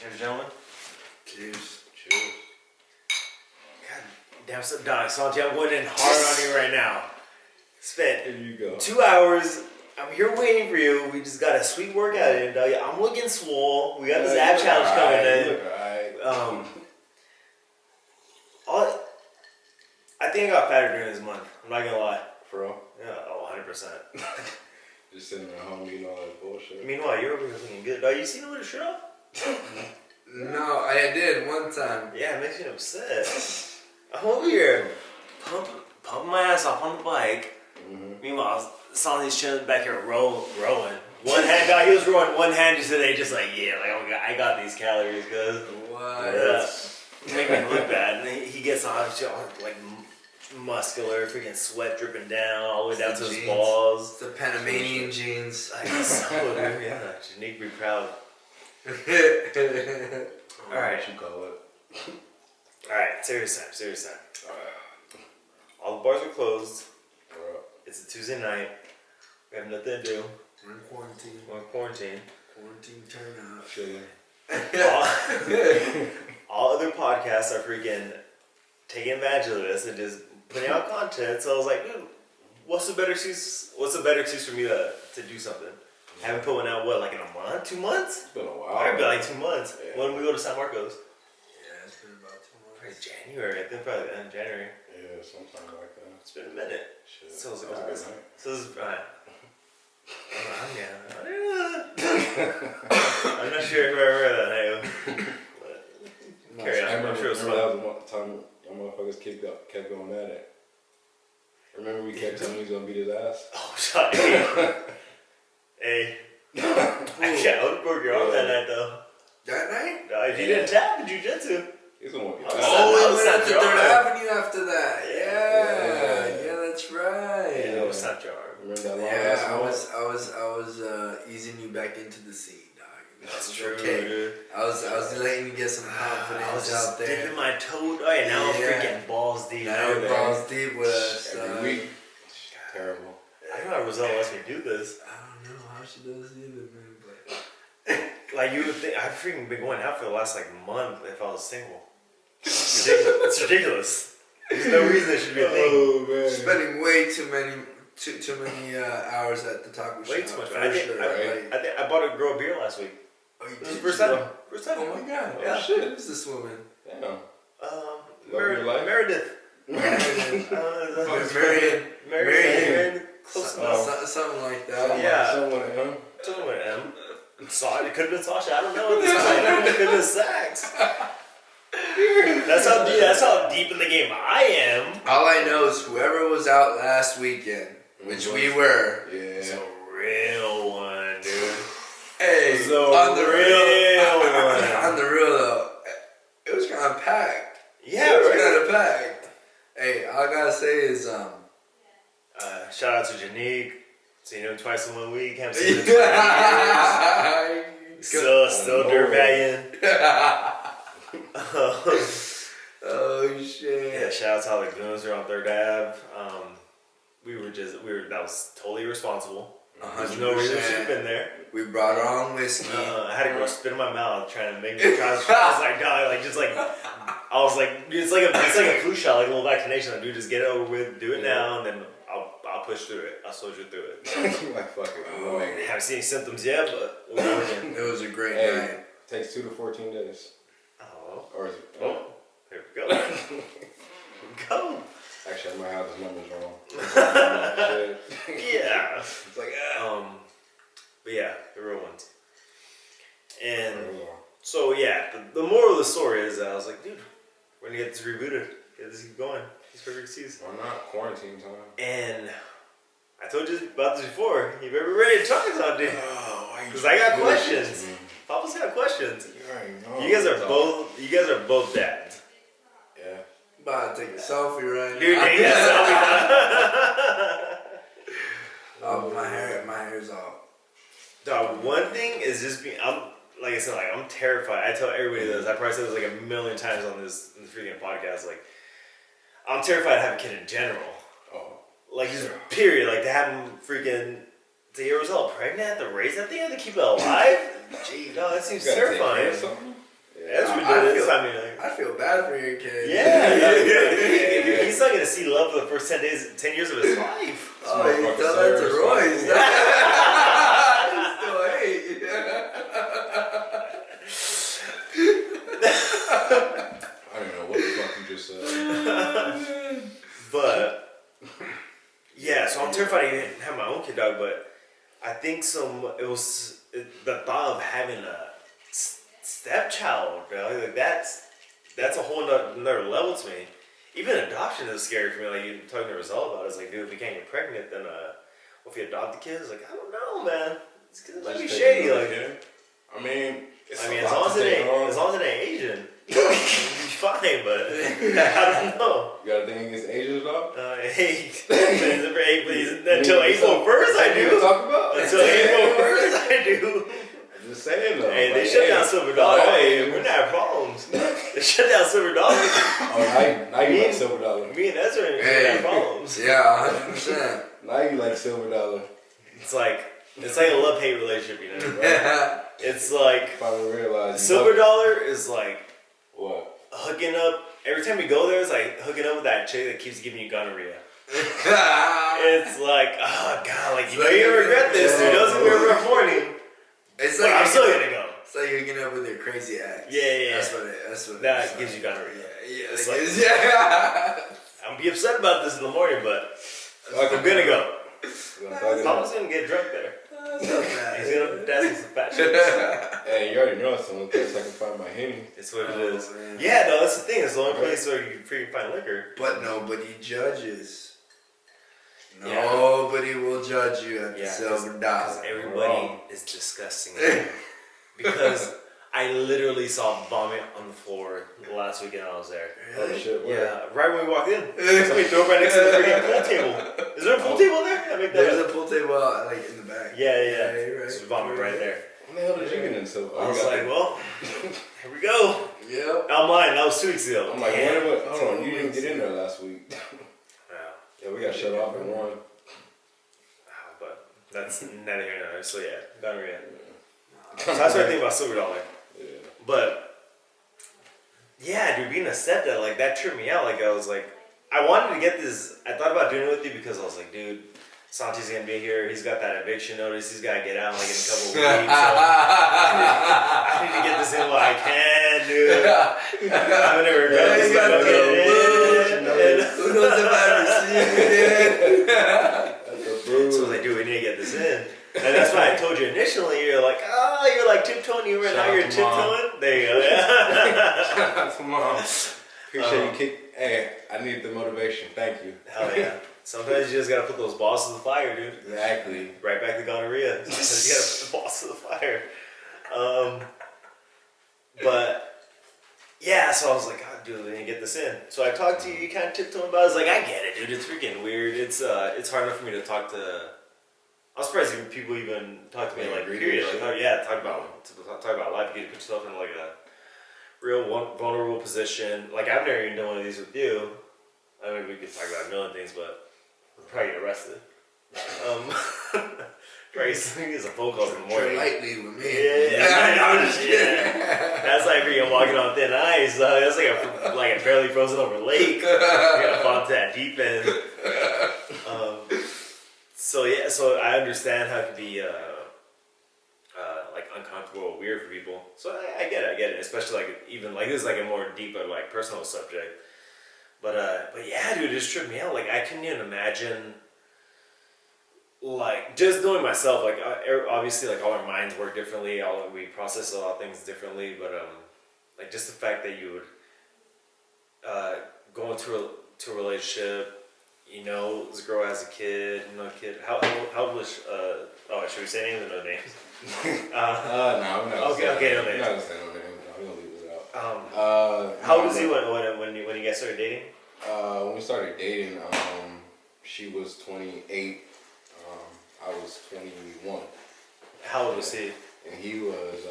Cheers, gentlemen. Cheers. Cheers. God damn, so dog, Santi, I'm going in hard on you right now. Spent Here you go. 2 hours. I'm here waiting for you. We just got a sweet workout in, dog. I'm looking swole. We got this ab challenge coming in. I think I got fatter during this month. I'm not gonna lie. For real? Yeah, 100%. Just sitting at home eating all that bullshit. Meanwhile, you're over here looking good. Dog, you seen him with a shirt off? No, I did one time. Yeah, it makes me upset. I'm over here pumping my ass off on the bike. Mm-hmm. Meanwhile, Santi's chilling back here rowing. One hand, dog, he was rowing one hand just today, just like, yeah, like, oh, I got these calories, cuz. What? Make me look bad. And he gets on, like, muscular, freaking sweat dripping down all the way down to his balls. The Panamanian jeans. I guess so, dude. Yeah, Janique be proud. Alright. What you call it? Alright, serious time. All the bars are closed. It's a Tuesday night. We have nothing to do. We're in quarantine. We're in quarantine. Quarantine turn up. Chilling. All other podcasts are freaking taking advantage of this and just putting out content. So I was like, dude, what's the better excuse for me to do something? I haven't put one out, what, like in a month? 2 months? It's been a while. Probably been like 2 months. Yeah. When did we go to San Marcos? Yeah, it's been about 2 months. Probably January. I think probably the end of January. Yeah, sometime like that. It's been a minute. Shit. So it's That was a good night. I'm not sure if I remember that night. Carry on. I'm sure it was fun. That was the time y'all motherfuckers kept going at it. Remember we kept telling you he was gonna beat his ass? Oh, shut up. Hey. I was broke your arm that night though. That night? If you didn't tap in jiu-jitsu. He's gonna beat Oh, his ass. Oh, we went up to Your 3rd arm. Avenue after that. Yeah, that's right. Yeah, it was not your arm. Remember that long Yeah, ass I was easing you back into the scene, dog. That's true, okay. dude. I was letting you get some confidence I was just out there. dipping my toe. Oh, yeah, now I'm freaking balls deep. Now you're balls deep with us. every week. Terrible. I don't know how Rosella lets me do this. I don't know how she does either, man. But Like, you would think, I've freaking been going out for the last, like, month if I was single. It's ridiculous. It's ridiculous. There's no reason it should be a thing. Oh, man. spending way too many hours at the taco shop. Way too much. For I think sure, I bought a girl beer last week. Oh, you This is did? the first time. First time. Oh my god. Yeah. Oh shit. Who's this woman? Damn. Meredith. Marion. Close enough. Something like that. Yeah. Someone at him. Someone with M. It could have been Sasha. I don't know at this point. It could have been Sax. That's how deep in the game I am. All I know is whoever was out last weekend, which we were. Yeah. It's a real one, dude. Hey, So on the real one. on the real though, it was kind of packed. Yeah, it was right. kind of packed. Hey, all I gotta say is shout out to Janique. Seen him twice in 1 week. Haven't seen him in 20 years. Still dirtbagging. Oh shit. Yeah, shout out to all the goons who are on 3rd Ave. That was totally irresponsible. There's no reason we should have been there. We brought our own whiskey. I had to go spit in my mouth trying to make me try. I was like, dog, I was like, it's like a flu shot, like a little vaccination. Like, dude, just get it over with, do it now, and then I'll push through it. I'll soldier through it. Like, fuck it. I haven't seen any symptoms yet, but we're working. It was a great Hey, night. takes 2 to 14 days. Oh, Or is it? here we go. Here we go. Actually, I might have his numbers wrong. Yeah. It's like, But yeah, the real ones. And Oh. so yeah, the moral of the story is that I was like, dude, we're gonna get this rebooted, get this keep going. These perfect seasons. Why not? Quarantine time. And I told you about this before. You better be ready to talk about it. Oh, Because I got questions. Papa's got questions. You already know. You guys are both dads. Yeah. About to take a selfie right Dude, now. take that Oh, my hair's off. Dog, one thing is just being, like I said, I'm terrified. I tell everybody this. I probably said this like a million times on this freaking podcast. Like, I'm terrified to have a kid in general. Oh. Like, just period. Like, to have him freaking, to get Rosella pregnant, have to raise that thing, have to keep it alive? Gee, no, that seems terrifying. see love for the first 10 years of his life. Oh, you tell that to Royce. Still hate. I don't know what the fuck you just said. But yeah, so I'm terrified to have my own kid, dog. But I think the thought of having a stepchild, dog. Like that's a whole another level to me. Even adoption is scary for me. Like you talking to Rizal about it, it's like, dude, if we can't get pregnant, then if we adopt the kids, like I don't know, man. It's gonna be shady. Like, I mean, as long as it ain't Asian, you'll be fine. But I don't know. You got a thing against Asians, dog? Hey, please. Until April 1st, I do. Talk about? Until April 1st, I do. I'm just saying though. Hey, they shut down Silver Dollar. Hey, we're not having problems. They shut down Silver Dollar. Oh, now you like Silver Dollar. Me and Ezra ain't have problems. Yeah, 100%. Now you like Silver Dollar. It's like a love-hate relationship, you know? Right? It's like Finally realized Silver Dollar is like what? hooking up. Every time we go there, it's like hooking up with that chick that keeps giving you gonorrhea. It's like, oh god, like you know you're gonna regret this. Dude, it's gonna be a rough morning. It's like I'm still gonna go. It's like hooking up with your crazy ex. Yeah. That's what that gives you gonorrhea. Yeah. It's like, I'm gonna be upset about this in the morning, but I'm gonna go. Papa's gonna get drunk there. He's gonna dance some fat shit. Hey, you already know it's the only place I can find my Henny. It's what it is. Man. Yeah, no, that's the thing. It's the only place where you freaking find liquor. But nobody judges. Nobody will judge you at the Silver Dollar. Everybody is disgusting. Because I literally saw vomit on the floor last weekend I was there. Oh shit, where? Yeah, right when we walked in. Somebody threw it right next to the freaking pool table. Is there a pool table there? There's a pool table like in the back. Yeah. Right. There's vomit right there. What the hell did you get into? I was like, well, here we go. Yep. I'm lying. That was 2 weeks ago. I'm like, hold on, you didn't get in there last week. Yeah, we got shut off and won. But that's neither here nor there. So yeah, gonorrhea. So that's what I think about Silver Dollar. Yeah. But yeah, dude, being a stepdad, like that tripped me out. Like I was like, I wanted to get this. I thought about doing it with you because I was like, dude, Santi's gonna be here. He's got that eviction notice. He's gotta get out like in a couple of weeks. So I need to get this in while I can, dude. I'm gonna regret this. But I'll get it in. Who knows if I ever see you again? So I was like, dude, we need to get this in. And that's why I told you initially, you're like tiptoeing, you were now you're tiptoeing. There you go. Shout out to mom. Appreciate you kick. Hey, I need the motivation. Thank you. Hell yeah. Sometimes you just gotta put those balls to the fire, dude. Exactly. Right back to gonorrhea. You gotta put the balls to the fire. But yeah, so I was like, oh, dude, we need to get this in. So I talked to you, you kind of tiptoeing about it. I was like, I get it, dude. It's freaking weird. It's hard enough for me to talk to. I was surprised even people even talk to me like period. Like, talk about life. You get to put yourself in like a real vulnerable position. Like I've never even done one of these with you. I mean, we could talk about a million things, but we'll probably get arrested. Grace, he gets a phone call in the morning. Lightly with me. Yeah. That's like freaking walking on thin ice. That's like a barely frozen over lake. You gotta fall into that deep end. So I understand how it could be like uncomfortable or weird for people. So I get it. Especially like even like this is like a more deeper like personal subject. But yeah, dude, it just tripped me out. Like I couldn't even imagine. Like just knowing myself, like obviously, like all our minds work differently. We process a lot of things differently. But like just the fact that you would go into a relationship. You know, this girl has a kid. You know, kid. How old was? Should we say names or no names? No. Okay, no names. We're not gonna say no names. No, we're gonna leave it out. How old was he when you guys started dating? When we started dating, she was 28. I was 21. How old was he? And he was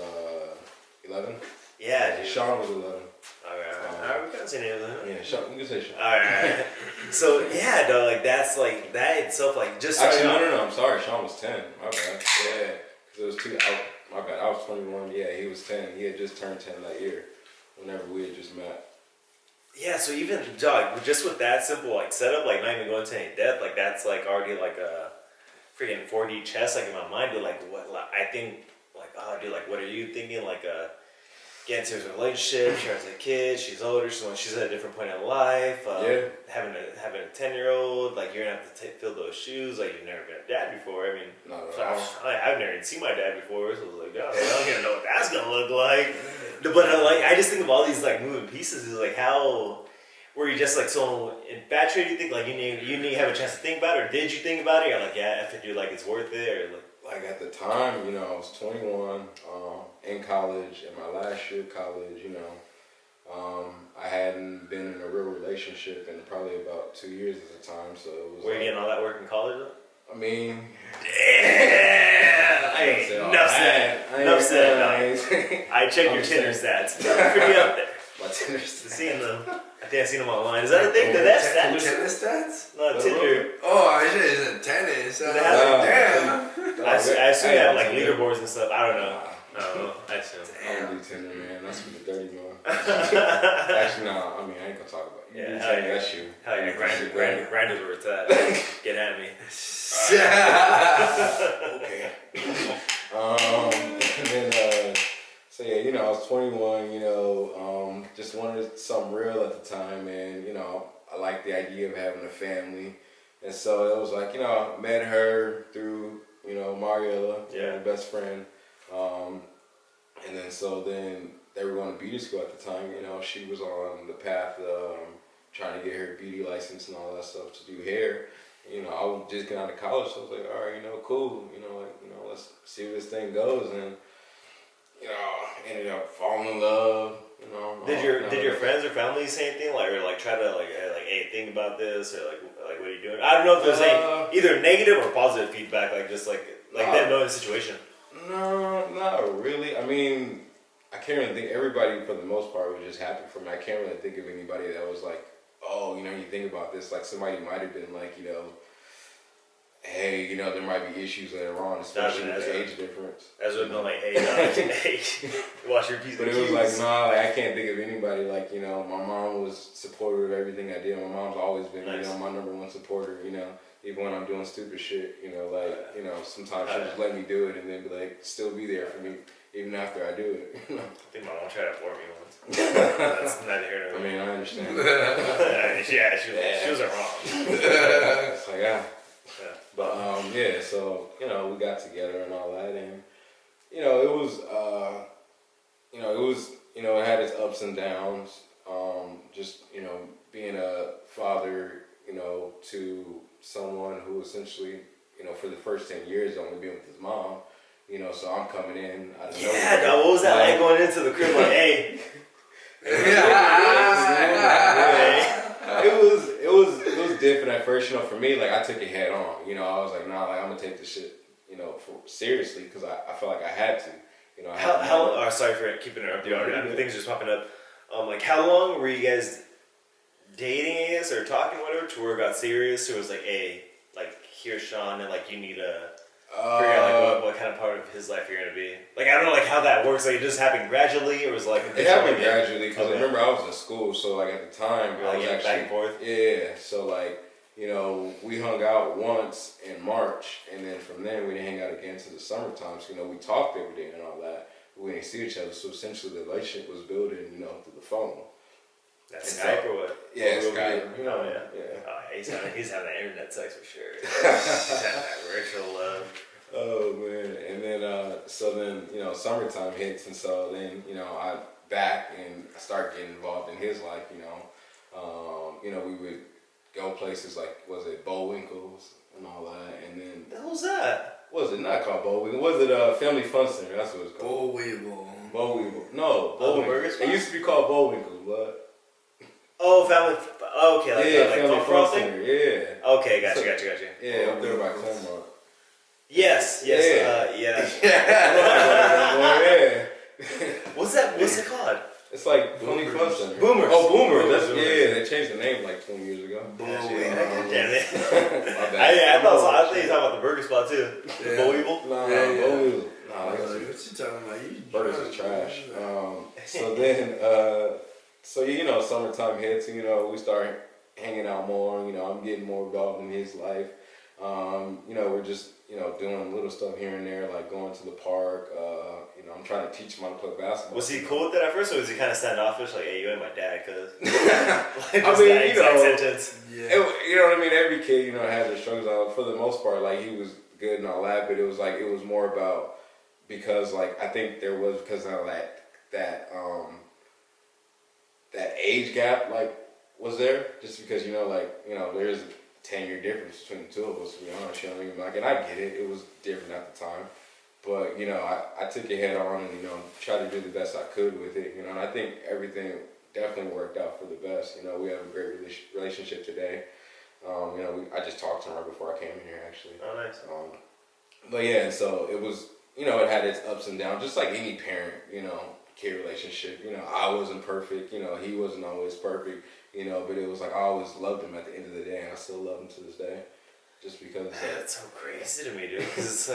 11. Yeah, dude. Sean was 11. Alright, we can't say names. Yeah, Sean. We can say Sean. Alright. So yeah, though, like that's like that itself, like just actually no. I'm sorry. Sean was 10. My bad. Yeah, because it was two. My bad. I was 21. Yeah, he was 10. He had just turned 10 that year. Whenever we had just met. Yeah, so even dog, just with that simple like setup, like not even going to any depth, like that's like already like a freaking 4D chess, like in my mind. But like what, like, I think like, oh dude, like what are you thinking? Like getting to his relationship, she has a kid, she's older, so she's at a different point in life. Having a 10-year-old, like you're gonna have to fill those shoes. Like you've never been a dad before. I mean, I've never even seen my dad before, so I was like, God, I don't even know what that's gonna look like. But I just think of all these like moving pieces. Is like how were you just like so infatuated? You think like you need to have a chance to think about it, or did you think about it? You're like, yeah, if it do, like it's worth it, or like at the time, you know, I was 21, in college, in my last year of college, you know. I hadn't been in a real relationship in probably about 2 years at the time, so it was. Were you getting all that work in college though? I mean, Enough said. I checked your Tinder stats. Pretty up there. My Tinder stats. Seeing them. I think I seen them online. Is that a thing? Did they have stats? Tennis stats? No, Tinder. Oh, I should have said tennis. Damn. I assume they have like leaderboards and stuff. I don't know. I assume. I don't do Tinder, man. That's for the dirty one. Actually, no. I mean, I ain't gonna talk about it. Yeah, that's you. Hell yeah, grinders where it's at. Get at me. Okay. And then, so yeah, you know, I was 21. You know, just wanted something real at the time, and you know, I liked the idea of having a family, and so it was like, you know, I met her through, you know, Mariella, my best friend. And then they were going to beauty school at the time. You know, she was on the path of trying to get her beauty license and all that stuff to do hair. You know, I was just getting out of college, so I was like, all right, you know, cool. You know, like, you know, let's see where this thing goes. And you know, ended up falling in love. You know, did your friends or family say anything like, or like try to like hey, think about this, or like what are you doing? I don't know if there's any either negative or positive feedback, like just like them knowing the situation. No, not really. I mean, I can't really think. Everybody, for the most part, was just happy for me. I can't really think of anybody that was like, oh, you know, you think about this. Like somebody might have been like, you know, hey, you know, there might be issues later on, especially with the age difference. Ezra been like, hey, watch your piece. But it was like, nah, like, I can't think of anybody. Like, you know, my mom was supportive of everything I did. My mom's always been, you know, my number one supporter. You know. Even when I'm doing stupid shit, you know, like, you know, sometimes she'll just let me do it and then be like, still be there for me, even after I do it. I think my mom tried to abort me once. That's neither here nor there. I mean, I understand. Yeah, she wasn't wrong. It's like, But, yeah, so, you know, we got together and all that, and, you know, it was, it had its ups and downs, just, you know, being a father, you know, to someone who essentially, you know, for the first 10 years only been with his mom, you know, so I'm coming in out of nowhere. Yeah, dog, what was that like going into the crib like, hey? It was different at first, you know, for me, like I took it head on, you know, I was like, nah, like I'm gonna take this shit, you know, seriously, because I felt like I had to, you know. Sorry for keeping interrupting you, things are just popping up. Like how long were you guys dating, I guess, or talking, whatever, to where it got serious? Or it was like, hey, like, here's Sean, and like, you need to figure out like what kind of part of his life you're gonna be. Like, I don't know, like how that works. Like, it just happened gradually, or was it like it happened gradually? Because I remember I was in school, so like at the time, I was actually back and forth. Yeah, so like, you know, we hung out once in March, and then from then we didn't hang out again until the summertime. So you know, we talked every day and all that, but we didn't see each other. So essentially, the relationship was building, you know, through the phone. That's Skype or what? Yeah, Skype. You know, yeah. Oh, he's having that internet sex for sure. He's having that virtual love. Oh man! And then, so then, you know, summertime hits, and so then, you know, I back and I start getting involved in his life. You know, we would go places like, was it Bullwinkle's and all that, and then. What was that? Was it not called Bullwinkle? Was it Family Fun Center? That's what it's called. Bullwinkle. No, Bullwinkle. It used to be called Bullwinkle, but. Oh, family. Okay, like Family Fun Center. Yeah. Okay, gotcha. Yeah, up there by Claremont. Yes. Yeah. Yeah. What's that? What's it called? It's like Family Fun Center. Boomers. Oh, Boomers. They changed the name like 20 years ago. Damn it. I thought you were talking about the burger spot too. The Bo Evil. Nah, Bo Evil. Nah, what you talking about? Burgers are trash. So then, So you know, summertime hits. You know, we start hanging out more. You know, I'm getting more involved in his life. You know, we're just doing little stuff here and there, like going to the park. You know, I'm trying to teach him how to play basketball. Was he cool with that at first, or was he kind of standoffish? Like, hey, you ain't my dad, cuz. Like, I mean, you know, sentence. Yeah. You know what I mean. Every kid, you know, has their struggles. For the most part, like he was good and all that, but it was more about because like I think there was because of that age gap like was there just because there's a 10-year difference between the two of us, to be honest. You know what I mean? Like, and I get it. It was different at the time. But, you know, I took it head on and, tried to do the best I could with it. You know, and I think everything definitely worked out for the best. You know, we have a great relationship today. I just talked to her before I came in here, actually. Oh, nice. But, yeah, and so it was, it had its ups and downs, just like any parent, kid relationship. I wasn't perfect. He wasn't always perfect. But it was like I always loved him at the end of the day, and I still love him to this day, just because. That's so crazy to me, dude. Because it's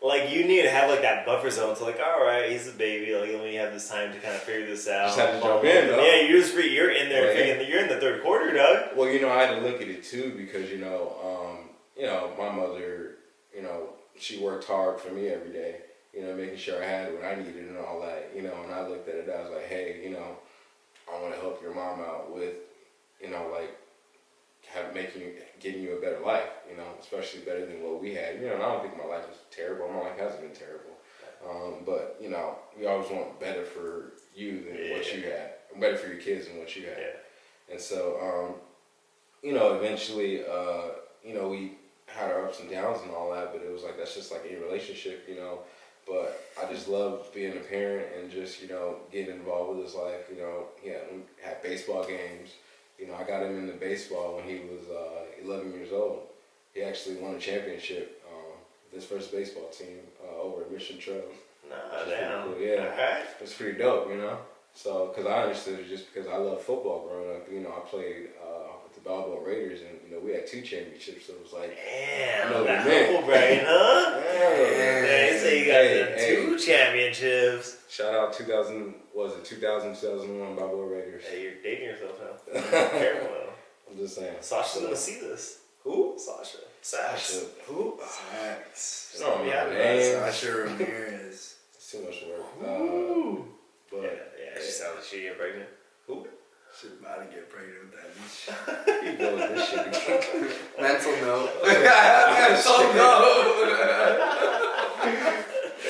like you need to have like that buffer zone to like, all right, he's a baby. Like, let me have this time to kind of figure this out. Just have to jump in, dog. Yeah, you're just free. You're in there. Right. You're in the third quarter, dog. Well, I had to look at it too because my mother, she worked hard for me every day. Making sure I had what I needed and all that. And I looked at it. I was like, hey, I want to help your mom out with, getting you a better life, especially better than what we had. And I don't think my life was terrible. My life hasn't been terrible. But, we always want better for you than what you had. Better for your kids than what you had. Yeah. And so, eventually, we had our ups and downs and all that, but it was like, that's just like any relationship, But I just love being a parent and just, getting involved with his life. We had baseball games. I got him into baseball when he was 11 years old. He actually won a championship with his first baseball team over at Mission Trails. Nah, damn. Cool. Yeah, right. It's pretty dope, So, because I understood it just because I love football growing up. I played with the Balboa Raiders, and we had 2 championships. So it was like, damn, I know that what humble brain, huh? They say you got 2 championships. Shout out 2001 Balboa Raiders. Hey, you're dating yourself now. Careful now. I'm just saying. Sasha's gonna see this. Who? Sasha. Who? Sax. No, Sasha Ramirez. It's too much work. But yeah, she sounds like she get pregnant. Who? She's about to get pregnant with that bitch. You go with this shit again. Mental note. Mental note.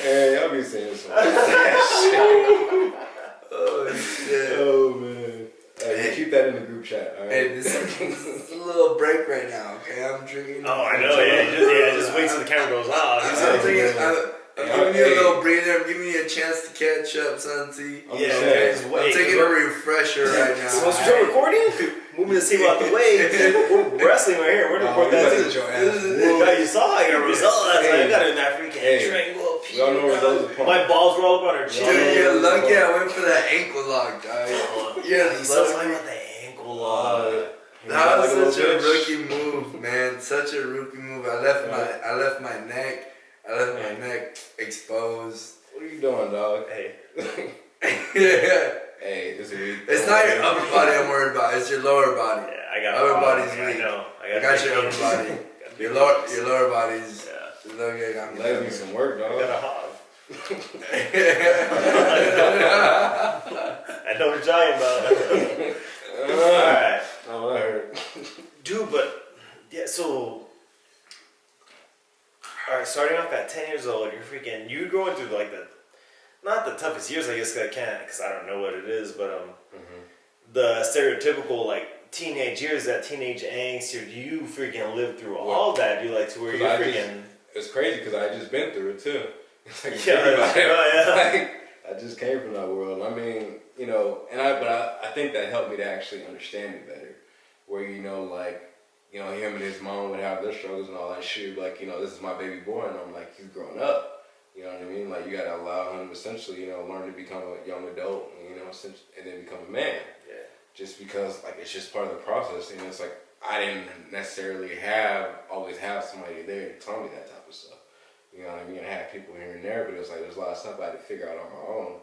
Hey, y'all be saying some shit. Oh shit. Oh man. Hey, keep that in the group chat. All right? Hey, this is a little break right now. Okay, I'm drinking. Oh, I know. Yeah, just wait till the camera goes off. I'm giving you a little breather. I'm giving you a chance to catch up, Santi. Yeah, I'm taking a refresher right now. So once we start recording, moving the table out the way. We're wrestling right here. We're going to record that too. You saw I got results. I got in that freaking triangle. Y'all know where those are. My balls were all up on her chin. Dude, you're lucky I went for that ankle lock, dog. Yeah, he's so talking about the ankle lock. That was such a rookie move, man. Such a rookie move. I left my neck exposed. What are you doing, dog? Hey. Hey, this is weak. It's not your upper body I'm worried about. It's your lower body. Yeah, I got upper body's weak. I know. I got your upper body. Your lower body's. Yeah. Legs need some work, dog. I got a hog. I know what you're talking about. Alright. Oh, that hurt. Dude, but yeah, so alright, starting off at 10 years old, you're going through like not the toughest years, I guess, because I don't know what it is, but the stereotypical like teenage years, that teenage angst, you freaking lived through all that, you like to where you're freaking. It's crazy because I just been through it too. Like, yeah. I just came from that world. I mean, but I think that helped me to actually understand it better. Where him and his mom would have their struggles and all that shit. Like, this is my baby boy, and I'm like, he's growing up. You know what I mean? Like, you gotta allow him to essentially, learn to become a young adult, and then become a man. Yeah. Just because, like, it's just part of the process. And it's like, I didn't necessarily always have somebody there to tell me that type of stuff. You know what I mean? I had people here and there, but it was like, there's a lot of stuff I had to figure out on my own.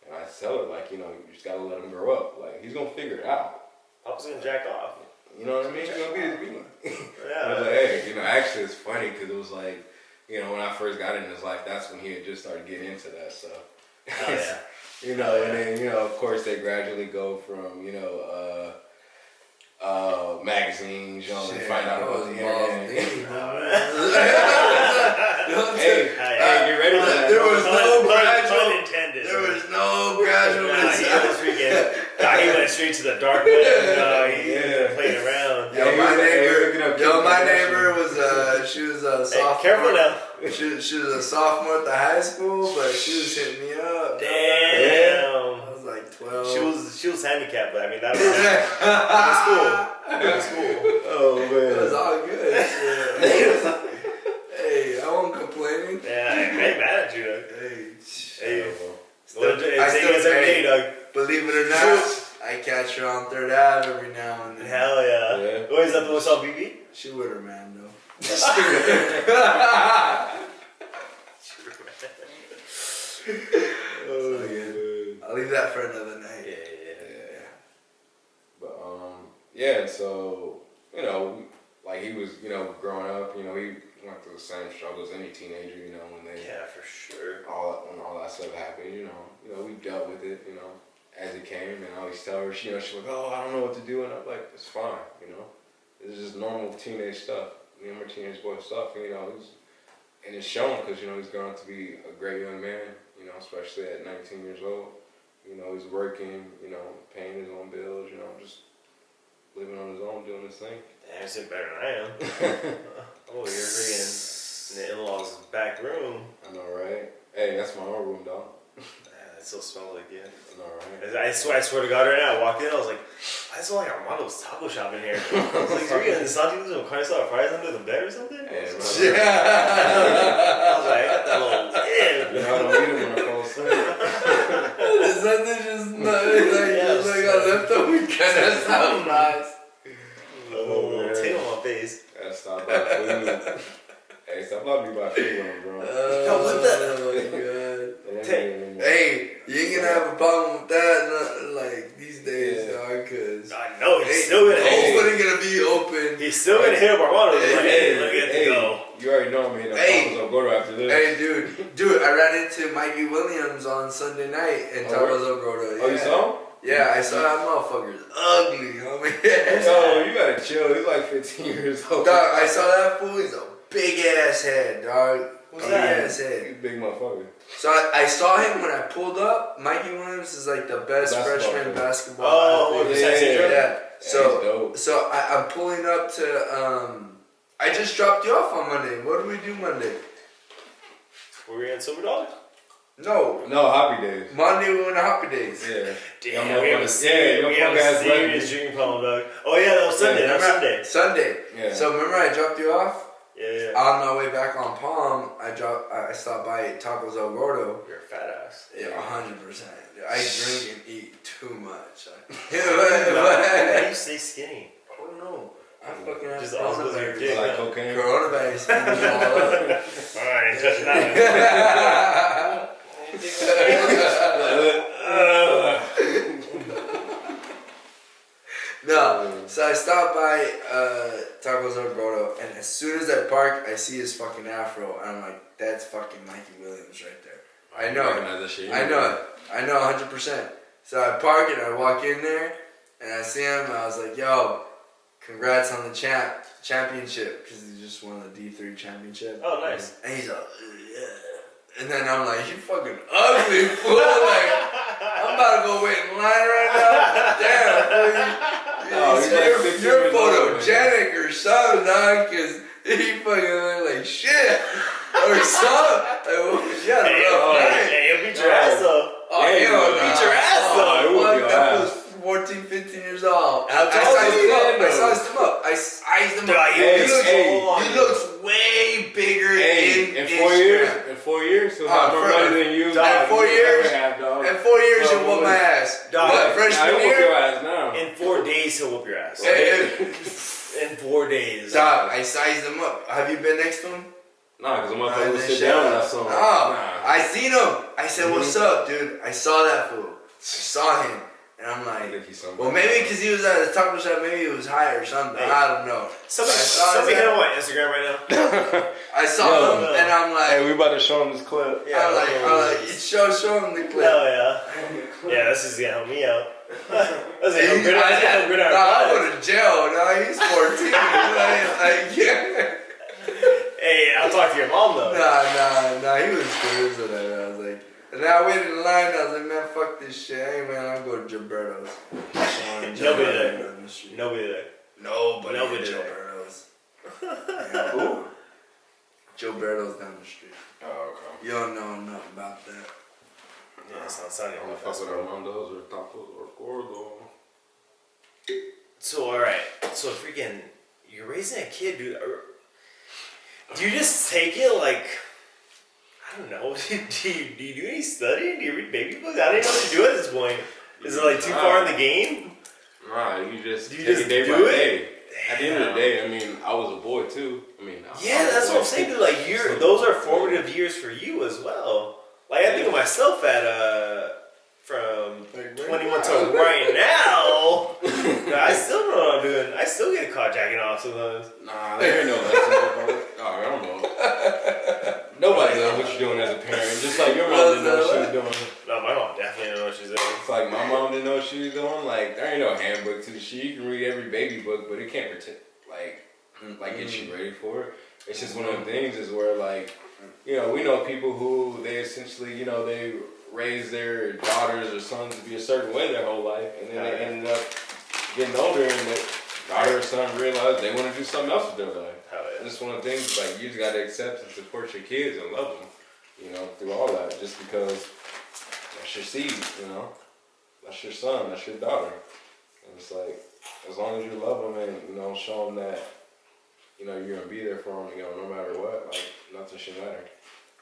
And I tell her, like, you know, you just gotta let him grow up. Like, he's gonna figure it out. Papa's gonna jack off. You know what I mean? He's gonna be his beat. Yeah. I was like, hey, you know, actually it's funny because it was like, you know, when I first got in his life, that's when he had just started getting into that stuff. Oh, yeah. You know, and then, you know, of course they gradually go from, you know, magazines, you know, and find out about the internet. Hey, get ready for that. There was no gradual. Intended. There was no gradual. He went straight to the dark web. He played around. Yo, my neighbor was she was a sophomore. Hey, careful now. She was a sophomore at the high school, but she was hitting me up. Damn. I was like 12. She was handicapped, but I mean that was cool. Oh man, it was all good. Hey, I won't complain. Yeah, I ain't mad at you, Doug. Hey, Doug. Believe it or not, I catch her on 3rd Ave every now and then. Hell yeah. Oh, is that the one saw BB? She with her man though. oh yeah. I'll leave that for another night. Yeah. But yeah. So you know, like he was, you know, growing up, you know, he went through the same struggles any teenager, you know, when they for sure. When all that stuff happened, you know, we dealt with it, you know, as it came, and I always tell her, you know, she's like, oh, I don't know what to do, and I'm like, it's fine, you know, it's just normal teenage stuff, you know, teenage boy stuff, and, you know, and it's shown because, you know, he's grown up to be a great young man, you know, especially at 19 years old, you know, he's working, you know, paying his own bills, you know, just living on his own, doing his thing. Damn, he's better than I am. Oh, you're freaking in the in-laws' back room. I know, right? Hey, that's my own room, dog. It still smells like it. I know, right? I swear to God, right now, I walked in, I was like, I smell like Armando's taco shop in here. I was like, are you getting Santi with some carne asada fries under the bed or something? Yeah. I was like, I got that little You know, I don't eat them when I fall asleep. There's nothing just like a leftover kind of sound nice. little tail on my face. Gotta stop by food. Hey, stop letting me buy food when I'm drunk. Oh my god. Hey, you ain't gonna have a problem with that, like these days, dog. Cause I know he's still gonna. Nobody gonna be open. He's still gonna hit up Armando. He's like, hey, let me get to go. You already know me. I'll go to after this. Hey, dude, I ran into Mikey Williams on Sunday night in Tacos El Gordo. Oh, you saw him? Yeah, I saw that motherfucker's ugly, homie. Yo, you gotta chill. He's like 15 years old. Dog, I saw that fool. He's a big ass head, dog. What's that? Ass head. He's a big motherfucker. So I saw him when I pulled up. Mikey Williams is like the best freshman basketball athlete. Yeah. So I'm pulling up to. I just dropped you off on Monday. What do we do Monday? Were we in Silver Dog? No, Happy Days. Monday we went to Happy Days. Yeah. Damn, we have a serious drinking problem, dog. Oh yeah, that was Sunday. Sunday. Yeah. So remember I dropped you off? Yeah. On my way back on Palm, I stopped by Tacos El Gordo. You're a fat ass. Yeah, 100%. I drink and eat too much. How do you stay skinny? I don't know. I fucking have just all because of your dick. Like cocaine. Coronavirus screwed me all up. Alright, touching that. No, so I stopped by Tacos El Gordo, and as soon as I park, I see his fucking afro, and I'm like, that's fucking Mikey Williams right there. I know it. I know 100%. So I park and I walk in there, and I see him, and I was like, yo, congrats on the championship, because he just won the D3 championship. Oh, nice. And he's like, yeah. And then I'm like, you fucking ugly fool. Like, I'm about to go wait in line right now. Damn, you're photogenic or something, dog, because he fucking look like shit. Or something. Like, yeah, hey, he'll beat your ass though. Oh, he'll beat your ass though. That was 14, 15 years old. I sized him up. I sized him up. He looks way bigger in 4 years. In 4 years, he'll have more money than you. In 4 years, he'll whoop my ass. But freshman year, in 4 days he'll whoop your ass. In 4 days. Dog, I sized him up. Have you been next to him? Nah, because I'm gonna sit down when I saw him. I seen him. I said, "What's up, dude?" I saw that fool. I saw him, and I'm like, well, maybe because he was at the taco shop, maybe he was high or something. Hey. I don't know. Somebody hit him on Instagram right now. I saw him, and I'm like, hey, we about to show him this clip. Yeah, I'm like, show him the clip. Hell yeah. Yeah, this is gonna help me out. That's gonna help good I go to jail. No, he's 14. Yeah. Hey, I'll talk to your mom though. Nah, he was cool. So that I was like, and then I waited in line. I was like, man, fuck this shit. Hey, man, I'm going to Gilberto's. Nobody there. Nobody there. Nobody there. Gilberto's. Who? Gilberto's down the street. Oh, okay. You don't know nothing about that. Yeah, it's not sunny. I'm gonna fuck with Armando's or Tacos or Gordo. So, alright. So, freaking, you're raising a kid, dude. Do you just take it like, I don't know, do you do any studying? Do you read baby books? I don't even know what to do at this point. Is it like too far in the game? Nah, you just take it day by do day. it? At the end of the day, I mean, I was a boy too. I mean, Yeah, that's what I'm saying, dude. Like, those are formative years for you as well. Like, I think of myself at, from 21 to right now, I still don't know what I'm doing. I still get caught jacking off sometimes. Nah, there ain't no lesson. Oh, I don't know. Nobody knows what you're doing as a parent. Just like your mom didn't know what she was doing. No, my mom definitely didn't know what she was doing. It's like my mom didn't know what she was doing. Like, there ain't no handbook to the shit. You can read every baby book, but it can't pretend, like get you ready for it. It's just one of them things is where, like, you know, we know people who they essentially, you know, they raise their daughters or sons to be a certain way their whole life, and then they ended up getting older, and the daughter or son realized they want to do something else with their life. And it's one of the things, like, you just got to accept and support your kids and love them, you know, through all that, just because that's your seed, you know, that's your son, that's your daughter, and it's like, as long as you love them and, you know, show them that, you know, you're going to be there for them, you know, no matter what, like, nothing should matter.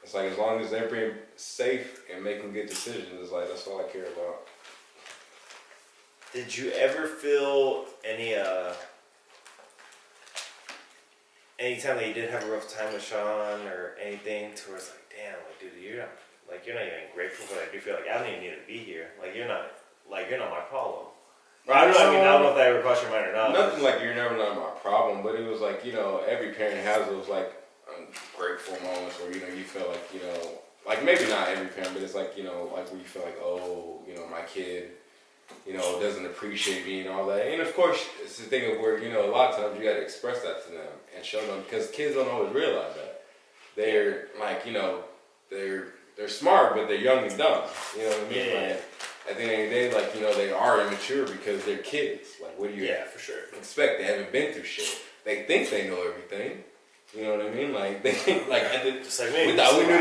It's like, as long as they're being safe and making good decisions, it's like, that's all I care about. Did you ever feel anytime that you did have a rough time with Sean or anything towards like, damn, like, dude, you're not even grateful for that. I do feel like I don't even need to be here. Like, you're not my problem. Or I don't know if that ever crossed your mind or not. Nothing like you're never not my problem, but it was like, you know, every parent has those like grateful moments where, you know, you feel like, you know, like maybe not every parent, but it's like, you know, like where you feel like, oh, you know, my kid, you know, doesn't appreciate me and all that. And of course, it's the thing of where, you know, a lot of times you got to express that to them and show them, because kids don't always realize that. They're like, you know, they're smart, but they're young and dumb. You know what I mean? Yeah. Like, at the end of the day, like, you know, they are immature because they're kids. Like, what do you for sure. expect? They haven't been through shit. They think they know everything. You know what I mean? Like, they think, like, just like me. we thought we knew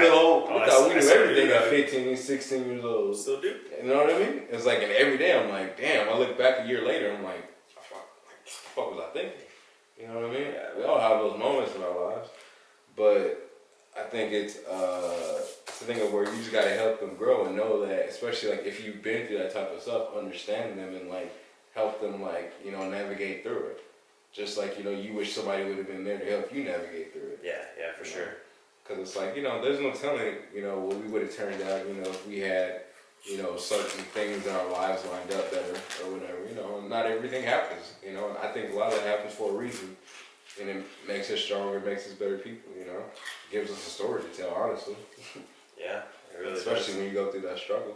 everything at 15, 16 years old. Still do. You know what I mean? It's like, and every day I'm like, damn, I look back a year later, I'm like, what the fuck was I thinking? You know what I mean? We all have those moments in our lives. But I think it's the thing of where you just gotta help them grow and know that, especially like if you've been through that type of stuff, understand them and like help them like, you know, navigate through it. Just like, you know, you wish somebody would have been there to help you navigate through it. Yeah, for sure. Because it's like, you know, there's no telling, you know, what we would have turned out, you know, if we had, you know, certain things in our lives lined up better or whatever, you know, and not everything happens, you know, and I think a lot of that happens for a reason. And it makes us stronger, makes us better people, you know. It gives us a story to tell, honestly. Yeah, it really especially does. when you go through that struggle.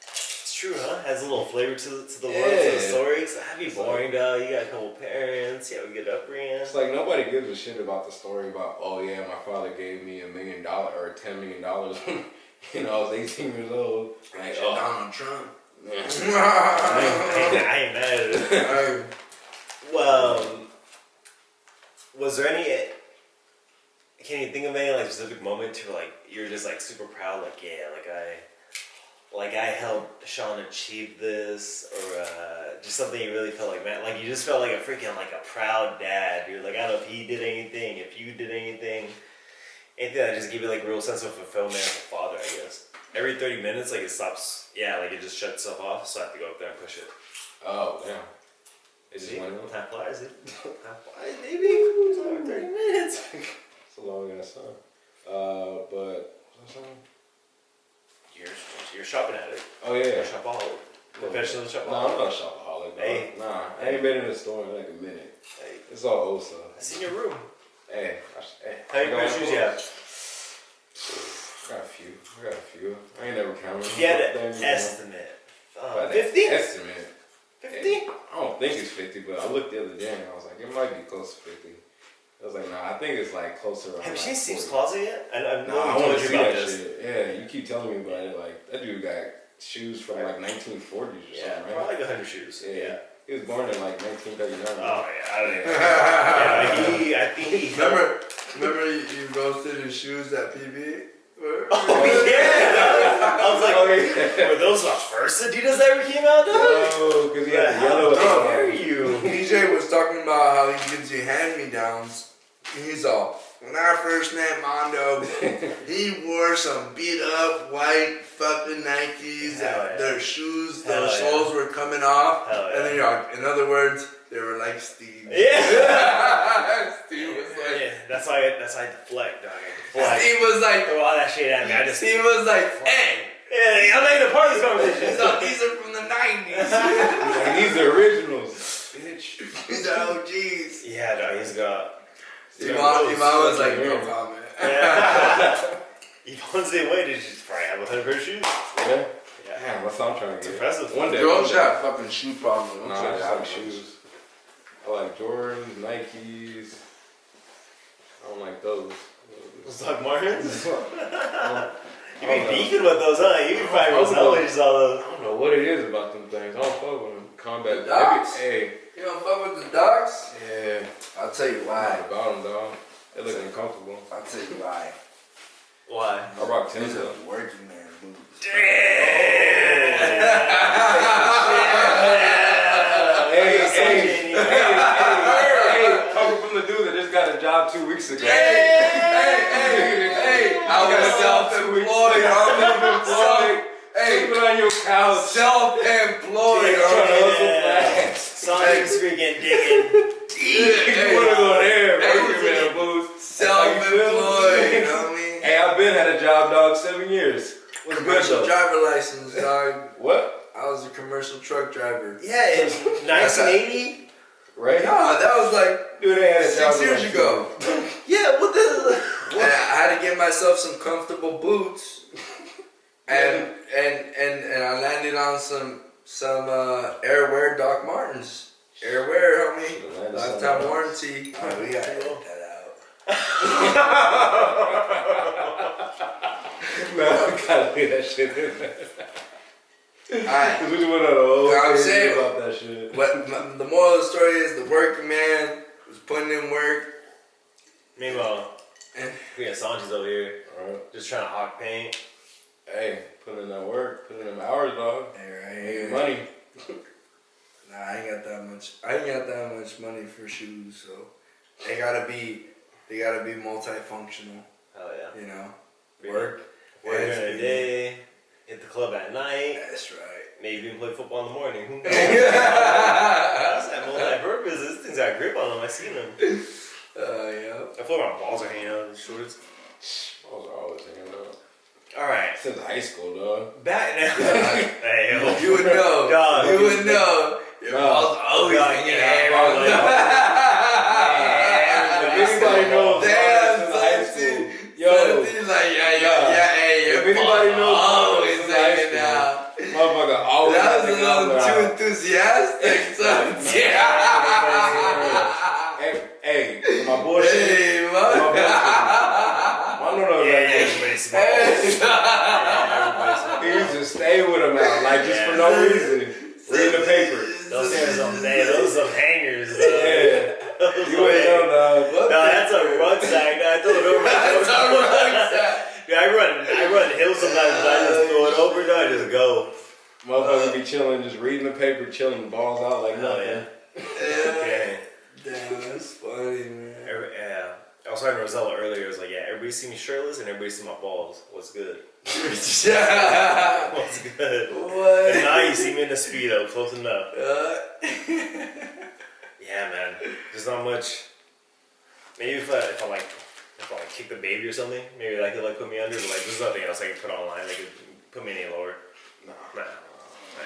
It's true, huh? Has a little flavor to the world, to the story. Cause that'd be boring, though. You got a couple parents, you have a good upbringing. It's like nobody gives a shit about the story about, oh yeah, my father gave me $1 million or $10 million when, you know, I was 18 years old. Like, oh, Donald Trump. I ain't mad at it. Well, was there any? Can you think of any like specific moment to like you're just like super proud, like yeah, like I helped Sean achieve this, or just something you really felt like, man, like you just felt like a freaking like a proud dad, dude. Like I don't know if he did anything, if you did anything that just gave you like a real sense of fulfillment as a father, I guess. Every 30 minutes, like it stops, like it just shuts itself off, so I have to go up there and push it. Oh, damn. It just See, went up. time flies, dude. Time flies, baby. It's over 30 minutes. It's a long ass song. But, what's that song? you're a shopping addict. Oh yeah. You're a shopaholic. Professional shopaholic. No, I'm not a shopaholic. Hey. Nah, I ain't been in the store in like a minute. Hey. It's all old stuff. It's in your room. Hey, How many pair of shoes you have? I got a few. I ain't never counted. If you had an estimate. 50? Estimate. 50? I don't think it's 50, but I looked the other day and I was like, it might be close to 50. I was like, nah, I think it's like closer around. Have you like seen Steve's 40. closet yet? I want to see about that this. shit. Yeah, you keep telling me about it. Like, that dude got shoes from like 1940s or Yeah, something, right? probably like 100 shoes. Yeah. He was born in like 1939. Oh, yeah. I think he... Remember you roasted his shoes at PB? Oh, yeah! I was like, were those the first Adidas that ever came out, dog? No, because he had the yellow. How dare you? DJ was talking about how he gives you hand-me-downs. He's all, when I first met Mondo, he wore some beat-up white fucking Nikes. Hell yeah. Their shoes, Hell their yeah. soles were coming off. Hell yeah. And then you're like, in other words, they were like Steve. Yeah! Steve was like... Yeah, that's why I deflect, dog. I deflect. Steve was like... Throw all that shit at me. Steve was like, hey! Yeah, I'm not even a part of this conversation. These are from the 90s. Like, these are originals. Bitch. These are OGs. Yeah, dog, he's got... Yvonne was like, no comment. Yeah. Yvonne's the way to just probably have 100 pair of shoes. Yeah? Damn, that's what I'm trying to It's get. impressive. One day. Girls have fucking shoe problems. Nah, I just like shoes. I like Jordans, Nikes. I don't like those. Those Doc Martens? You I be don't know. beefing with those, huh? You be probably resellers all those. I don't know what it is about them things. I don't fuck with them. Combat. Docs? Hey. You don't fuck with the dogs? Yeah. I'll tell you why. Not about them, dog. They look uncomfortable. I'll tell you why. Why? I rock These Tim's are though. working man boots. Hey, coming from the dude that just got a job 2 weeks ago. Hey, I was self-employed. Hey, put on your couch. Self-employed. Sonic freaking digging. You wanna go there, working man boots. Self-employed, you know what I mean? Hey, I've been had a job, dog, 7 years. What's good Commercial though? driver license, dog. What? I was a commercial truck driver. Yeah, in 1980? Right? No, that was like Dude, they had a job 6 years like ago. Yeah, what the... And I had to get myself some comfortable boots, and I landed on some Airwear Doc Martens. Airwear, homie. Lifetime warranty. Oh, we gotta edit that out. No, I gotta leave that shit in there. Alright. Cause we just went on a whole I'm crazy saying- about that shit. But the moral of the story is the working man was putting in work. Meanwhile, And we got Sanji's over here, Alright. just trying to hawk paint. Hey, putting in that work, putting in them hours, dog. hey, Making money. Nah, I ain't got that much money for shoes, so they gotta be multifunctional. Hell yeah. You know, Work during the day, hit the club at night, That's right. maybe even play football in the morning. Who knows? That's that multi-purpose. This thing's got grip on them. I seen them. Yeah. I feel like my balls are hanging out of the shorts. Balls are always hanging out. Alright, Since high school, dog. back now. Hey, yo. You would know. Dog. You would know. Your balls always Dog, hanging yeah, out. If anybody knows, Damn, since high Sunti. school, yo, Sunti, like, hey, your If anybody balls knows, always since high hanging school, out. motherfucker always That had was to a get out little the too house. enthusiastic, Sunti. Hey, my bullshit. Hey, My man. bullshit. I don't know Yeah, that. everybody's smart. He used to stay with him out, like just for no reason. Reading the paper. Those are some hangers. Yeah. You ain't know, dog. No, that's a rucksack. I throw it over. That's a rucksack. Dude, I run hills sometimes, but I just throw it over. No, I just go. Motherfucker be chilling, just reading the paper, chilling, balls out like Hell nothing. yeah. Okay. Damn, that's funny, man. Yeah. I was talking to Rosella earlier. I was like, yeah, everybody see me shirtless and everybody see my balls. What's good? What's good? What? And now you see me in the Speedo, close enough. Yeah, man. There's not much. Maybe if I like kick the baby or something, maybe that could like put me under. But like, there's nothing else I can put online that could put me any lower. Nah.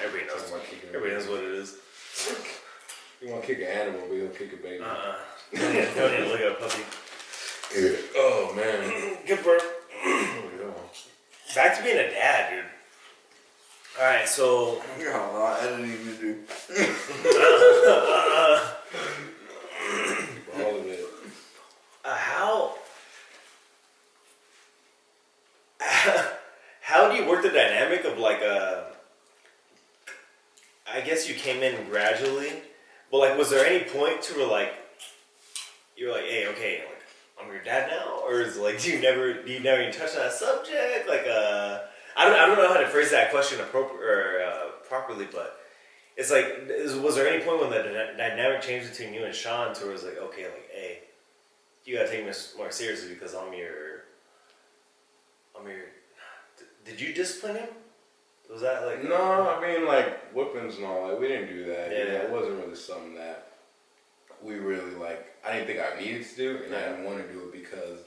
Everybody knows. Everybody knows what it is. You want to kick an animal, but you'll kick a baby. Don't even look at a puppy. Yeah. Oh, man. Good burp. Back to being a dad, dude. Alright, so... I got a lot of editing to do. All of it. How do you work the dynamic of like I guess you came in gradually, but like was there any point to where like you're like, hey, okay, like I'm your dad now, or is it like do you never even touch on that subject? Like I don't know how to phrase that question properly, but it's like was there any point when the dynamic changed between you and Sean to where it was like, okay, like hey, you gotta take me more seriously because I'm your. Did you discipline him? Was that like? No, I mean like whippings and all. Like we didn't do that. Yeah. It wasn't really something that we really like. I didn't think I needed to do, and I didn't want to do it because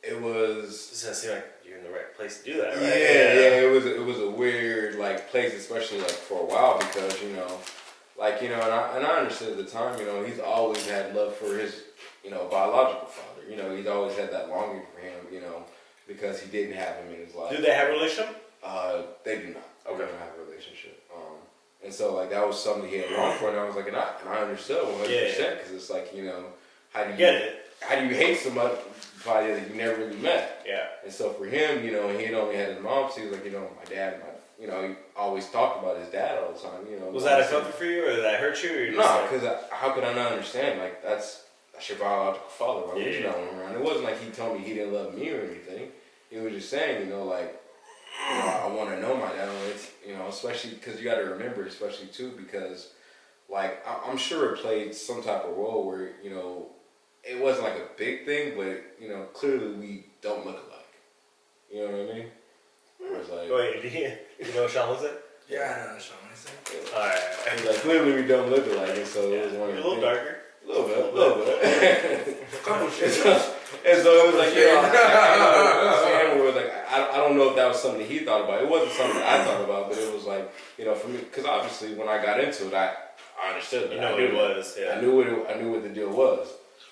it was. It doesn't seem like you're in the right place to do that, right? Yeah. It was a weird like place, especially like for a while because like and I understood at the time. He's always had love for his biological father. He's always had that longing for him. Because he didn't have him in his life. Do they have a relationship? They do not. Okay. They don't have a relationship. And so like that was something he had longed for, and I was like, and I understood 100% because it's like how do you get it? How do you hate somebody that you never really met? Yeah. And so for him, he had only had his mom, so he was like, my dad, he always talked about his dad all the time. Was that a comfort for you, or did that hurt you? No, because how could I not understand? Like that's your biological father. Why would you not want him around? It wasn't like he told me he didn't love me or anything. He was just saying, I want to know my dad. It's, especially because you got to remember, especially too, because like I'm sure it played some type of role where it wasn't like a big thing, but clearly we don't look alike. You know what I mean? Where it's like, wait, you know what Sean was it? Yeah, I know Sean was it. Alright. Like clearly we don't look alike, and so it was one of the You're a little darker. A little bit. Couple shit. And so it was like, I was like, I don't know if that was something he thought about. It wasn't something I thought about, but it was like, for me, because obviously when I got into it, I understood that. You know what it was, yeah. I knew what the deal was.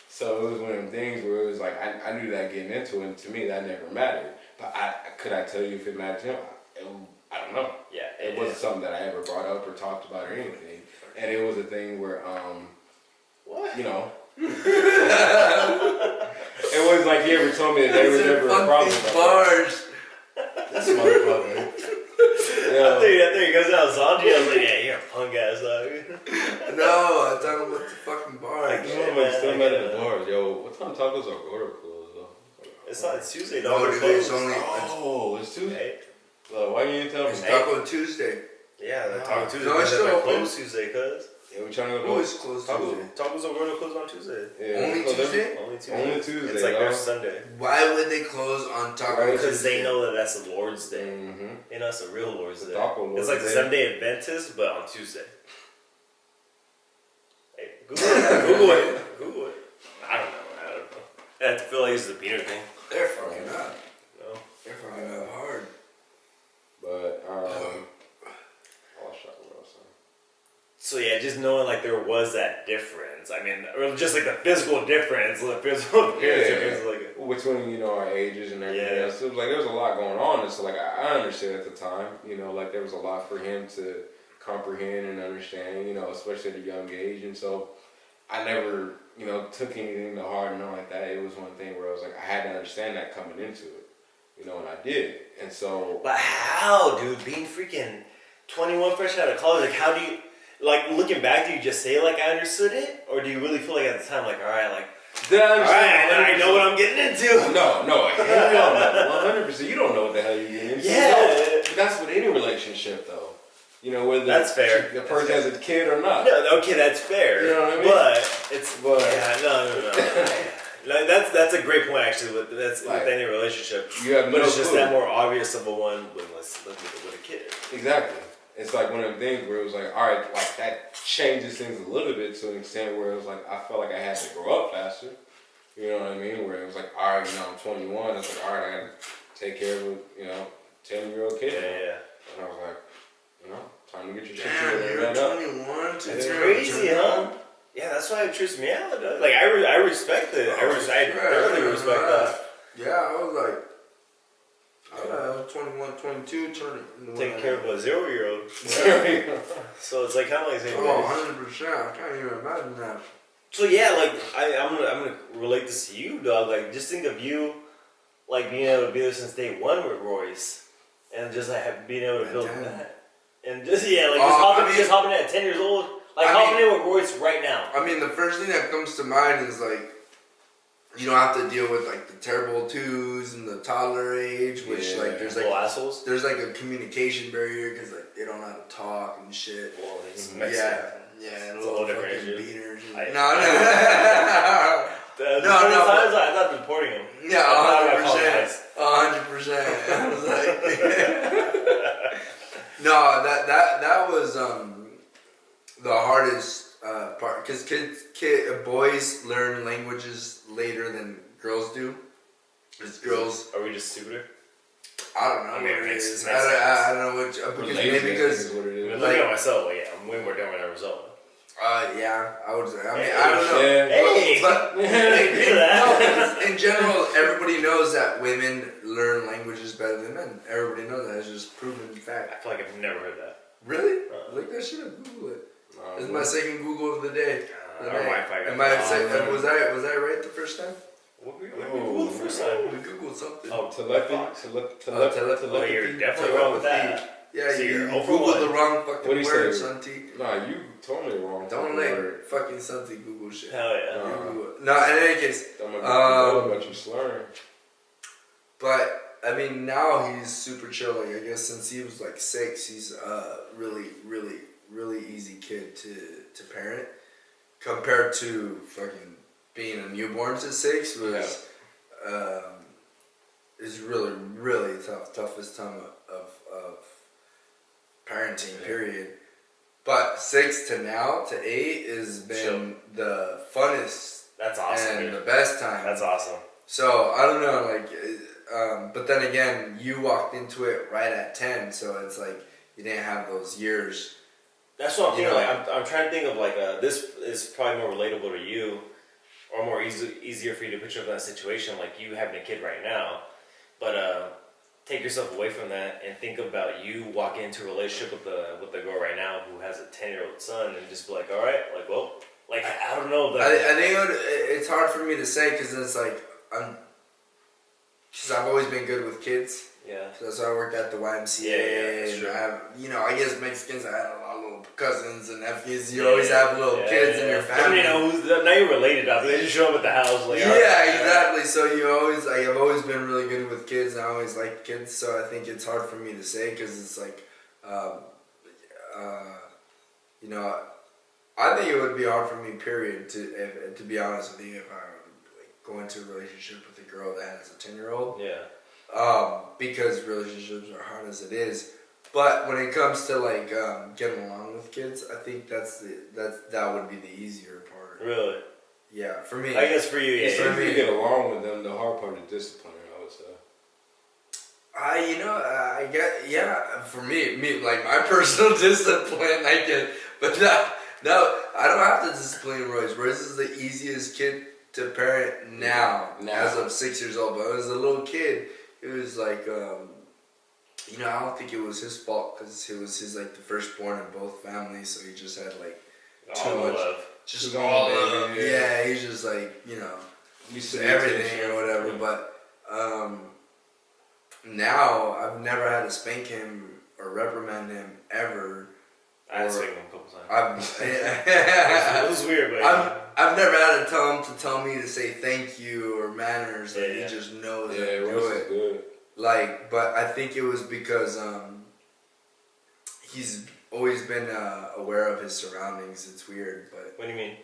So it was one of them things where it was like, I knew that getting into it, and to me that never mattered. But could I tell you if it mattered to him? I don't know. Yeah. It wasn't something that I ever brought up or talked about or anything. And it was a thing where, what? It was like he ever told me that there was never a problem. Bars. This motherfucker. I think because I was on you, I was like, yeah, you're a punk ass dog. No, I'm talking about the fucking bars. Still at the bars. Yo, what time tacos are order closed though? It's Tuesday, no, dog. it's only. It's Tuesday. Why didn't you tell me? It's Taco Tuesday. Yeah, the Taco Tuesday. No, it's still open. Closed Tuesday, cuz. Yeah, we trying to go. Who is closed Tuesday? Tacos are going to close on Tuesday. Yeah, Only Tuesday? Only Tuesday. Only Tuesday. It's like their Sunday. Why would they close on Taco Tuesday? Because they know that that's the Lord's Day. Mm-hmm. They know it's the real Lord's Day. Lord's it's like the Day. 7-day Adventist, but on Tuesday. Hey, Google it. Google it. I don't know. I feel like it's the Peter thing. They're fucking up. No. They're fucking up hard. But I'll shut what I was saying. So yeah, just knowing like there was that difference. I mean, or just like the physical difference, like physical appearance difference, like between our ages and everything else. It was like there was a lot going on, and so like I understood at the time, like there was a lot for him to comprehend and understand, especially at a young age, and so I never took anything to heart and nothing like that. It was one thing where I was like I had to understand that coming into it, and I did, and so. But how, dude? Being freaking 21, fresh out of college, like how do you? Like, looking back, do you just say, like, I understood it? Or do you really feel like at the time, like, alright, like, I know what I'm getting into? No, hell no. 100%. You don't know what the hell you're getting into. Yeah. But that's with any relationship, though. Whether that's fair. The person has a kid or not. No, okay, that's fair. You know what I mean? No. That's a great point, actually, with any relationship. You have but it's just that more obvious of a one with a kid. Exactly. It's like one of them things where it was like, all right, like that changes things a little bit to an extent where it was like, I felt like I had to grow up faster. You know what I mean? Where it was like, all right, I'm 21. It's like, all right, I got to take care of it, 10-year-old kid. Yeah. And I was like, you know, time to get your shit Damn, together. you're 21. It's crazy, huh? Yeah, that's why it trips me out, though. Like, I respect it. I definitely respect that. Yeah, I was like, I was 21, 22, turning. Taking care of a 0-year-old. So it's like kind of like saying, 100%. I can't even imagine that. So yeah, like I'm gonna relate this to you, dog. Like, just think of you, like being able to be there since day one with Royce, and just like being able to build that, and just just hopping in at 10 years old, like hopping in with Royce right now. I mean, the first thing that comes to mind is like, you don't have to deal with like the terrible twos and the toddler age, which like there's like little assholes. There's like a communication barrier because like they don't know how to talk and shit. Well, it's yeah, it's a whole different fucking issue. beaters. I thought of deporting him. Yeah, 100%. I was like, no, that was the hardest part because boys learn languages later than girls do. It's girls. Are we just stupider? I don't know. I mean, it makes I don't know because looking at myself, like, yeah, I'm way more dumb than a result. Yeah, I would say. I mean, I don't know. Hey, but in general, everybody knows that women learn languages better than men. Everybody knows that. It's just proven fact. I feel like I've never heard that. Really? Look that shit up. Google it. This is my second Google of the day. Our Wi-Fi got was I right the first time? What we Googled the first time? We Googled something. Oh, telepathy. Oh, you're definitely wrong with that. Yeah, so you Googled the wrong fucking word, Sunti. Nah, you told me the wrong Don't let fucking Sunti Google shit. Hell yeah. No, in any case. But you slurring. But, I mean, now he's super chill. Like, I guess since he was like 6, he's a really, really, really easy kid to parent. Compared to fucking being a newborn to 6 was, is really, really toughest time of parenting, period. But 6 to now to 8 has been the funnest. That's awesome. And the best time. That's awesome. So I don't know, like, but then again, you walked into it right at 10, so it's like you didn't have those years. That's what I'm thinking. Like, I'm trying to think of like this is probably more relatable to you, or more easier for you to picture up that situation. Like you having a kid right now, but take yourself away from that and think about you walking into a relationship with the girl right now who has a 10-year-old son, and just be like, all right, like, well, like I don't know. I think it's hard for me to say because it's like because I've always been good with kids. Yeah. So I worked at the YMCA. Yeah, and I have, I guess Mexicans, I had a lot of little cousins and nephews. You always have little kids in your family. Now you're related. They just show up at the house. Like, exactly. So I've always been really good with kids, and I always liked kids. So I think it's hard for me to say because it's like, I think it would be hard for me, period, to be honest with you, if I go into a relationship with a girl that has a 10-year-old. Yeah. Because relationships are hard as it is. But when it comes to like getting along with kids, I think that would be the easier part. Really? Yeah, for me. I guess for you, yeah. For me, to get along with them, the hard part is discipline, I would say. I get, for me, like my personal discipline, I get, but no, I don't have to discipline Royce. Royce is the easiest kid to parent now, as of 6 years old. But as a little kid, it was like, I don't think it was his fault because he was the firstborn in both families, so he just had like too much love. Just all love. Yeah, he's just like, used to everything or whatever. But now I've never had to spank him or reprimand him ever. I had to spank him a couple times. It was weird, but I've never had to tell me to say thank you or manners. Like, he just knows how to do it. Good. Like, but I think it was because he's always been aware of his surroundings. It's weird, but what do you mean?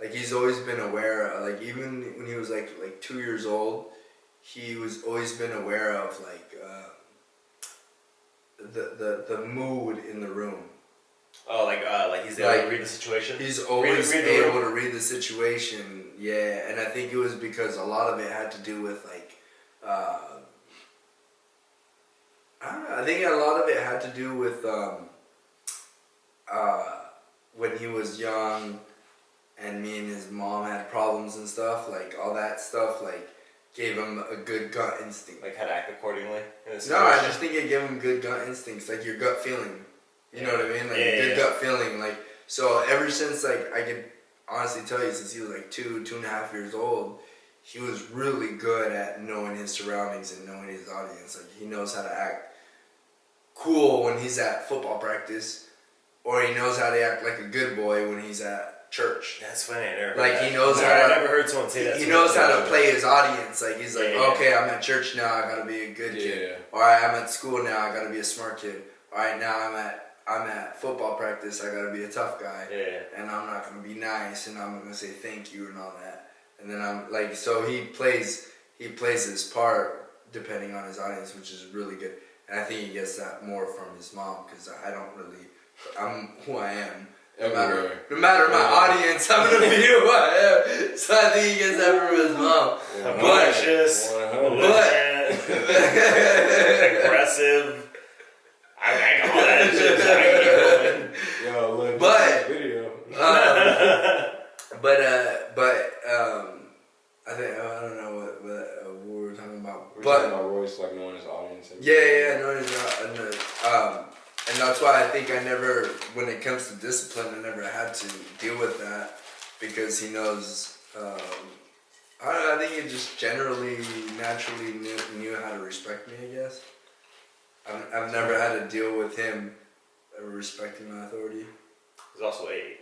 Like, he's always been aware. Like, even when he was like 2 years old, he was always been aware of like the mood in the room. Oh, like he's able to read the situation? He's always able to read the situation, yeah. And I think it was because a lot of it had to do with, like, I don't I think a lot of it had to do with when he was young, and me and his mom had problems and stuff. Like all that stuff, like gave him a good gut instinct. Like how to act accordingly. No, I just think it gave him good gut instincts, like your gut feeling. You know what I mean? Like good gut feeling. Like so, ever since like I could honestly tell you, since he was like 2.5 years old, he was really good at knowing his surroundings and knowing his audience. Like he knows how to act cool when he's at football practice, or he knows how to act like a good boy when he's at church. That's funny. I never like heard he knows that. how. I never heard someone say that. He knows how to play his audience. Like he's like, okay, I'm at church now. I gotta be a good kid. All right, I'm at school now. I gotta be a smart kid. All right, now I'm at football practice. I gotta be a tough guy. And I'm not gonna be nice, and I'm gonna say thank you and all that. And then I'm like, so he plays his part depending on his audience, which is really good. And I think he gets that more from his mom, because I'm who I am. No matter my audience, I'm gonna be who I am. So I think he gets that from his mom. Malicious, aggressive. I like all that shit. Yo, look, but video. I think I don't know what we were talking about. We're talking about Royce, like knowing his audience. And that's why I think I never, when it comes to discipline, I never had to deal with that, because he knows. I think he just generally, naturally knew how to respect me, I guess. I've never had to deal with him respecting my authority. He's also 8.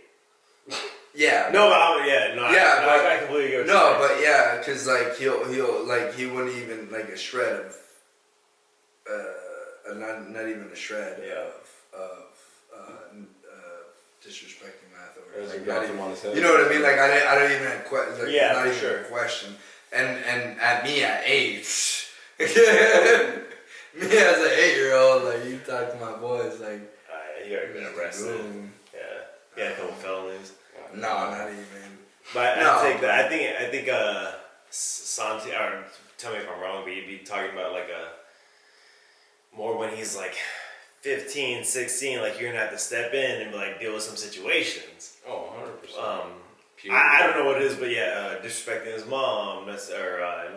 Yeah. No, but I completely get what you're saying. But yeah, because like he'll like he wouldn't even like a shred of not even a shred of disrespecting my authority. Like, not even, you know what I mean? Like I don't even have not even a question. And at me at 8, me as an 8-year-old, like you talk to my boys, like you already been arrested. Yeah, a couple felonies. No, not even. But I take that. I think Santi, or tell me if I'm wrong, but you'd be talking about like more when he's like 15, 16, like you're gonna have to step in and like deal with some situations. Oh, 100%. I don't know what it is, but disrespecting his mom, or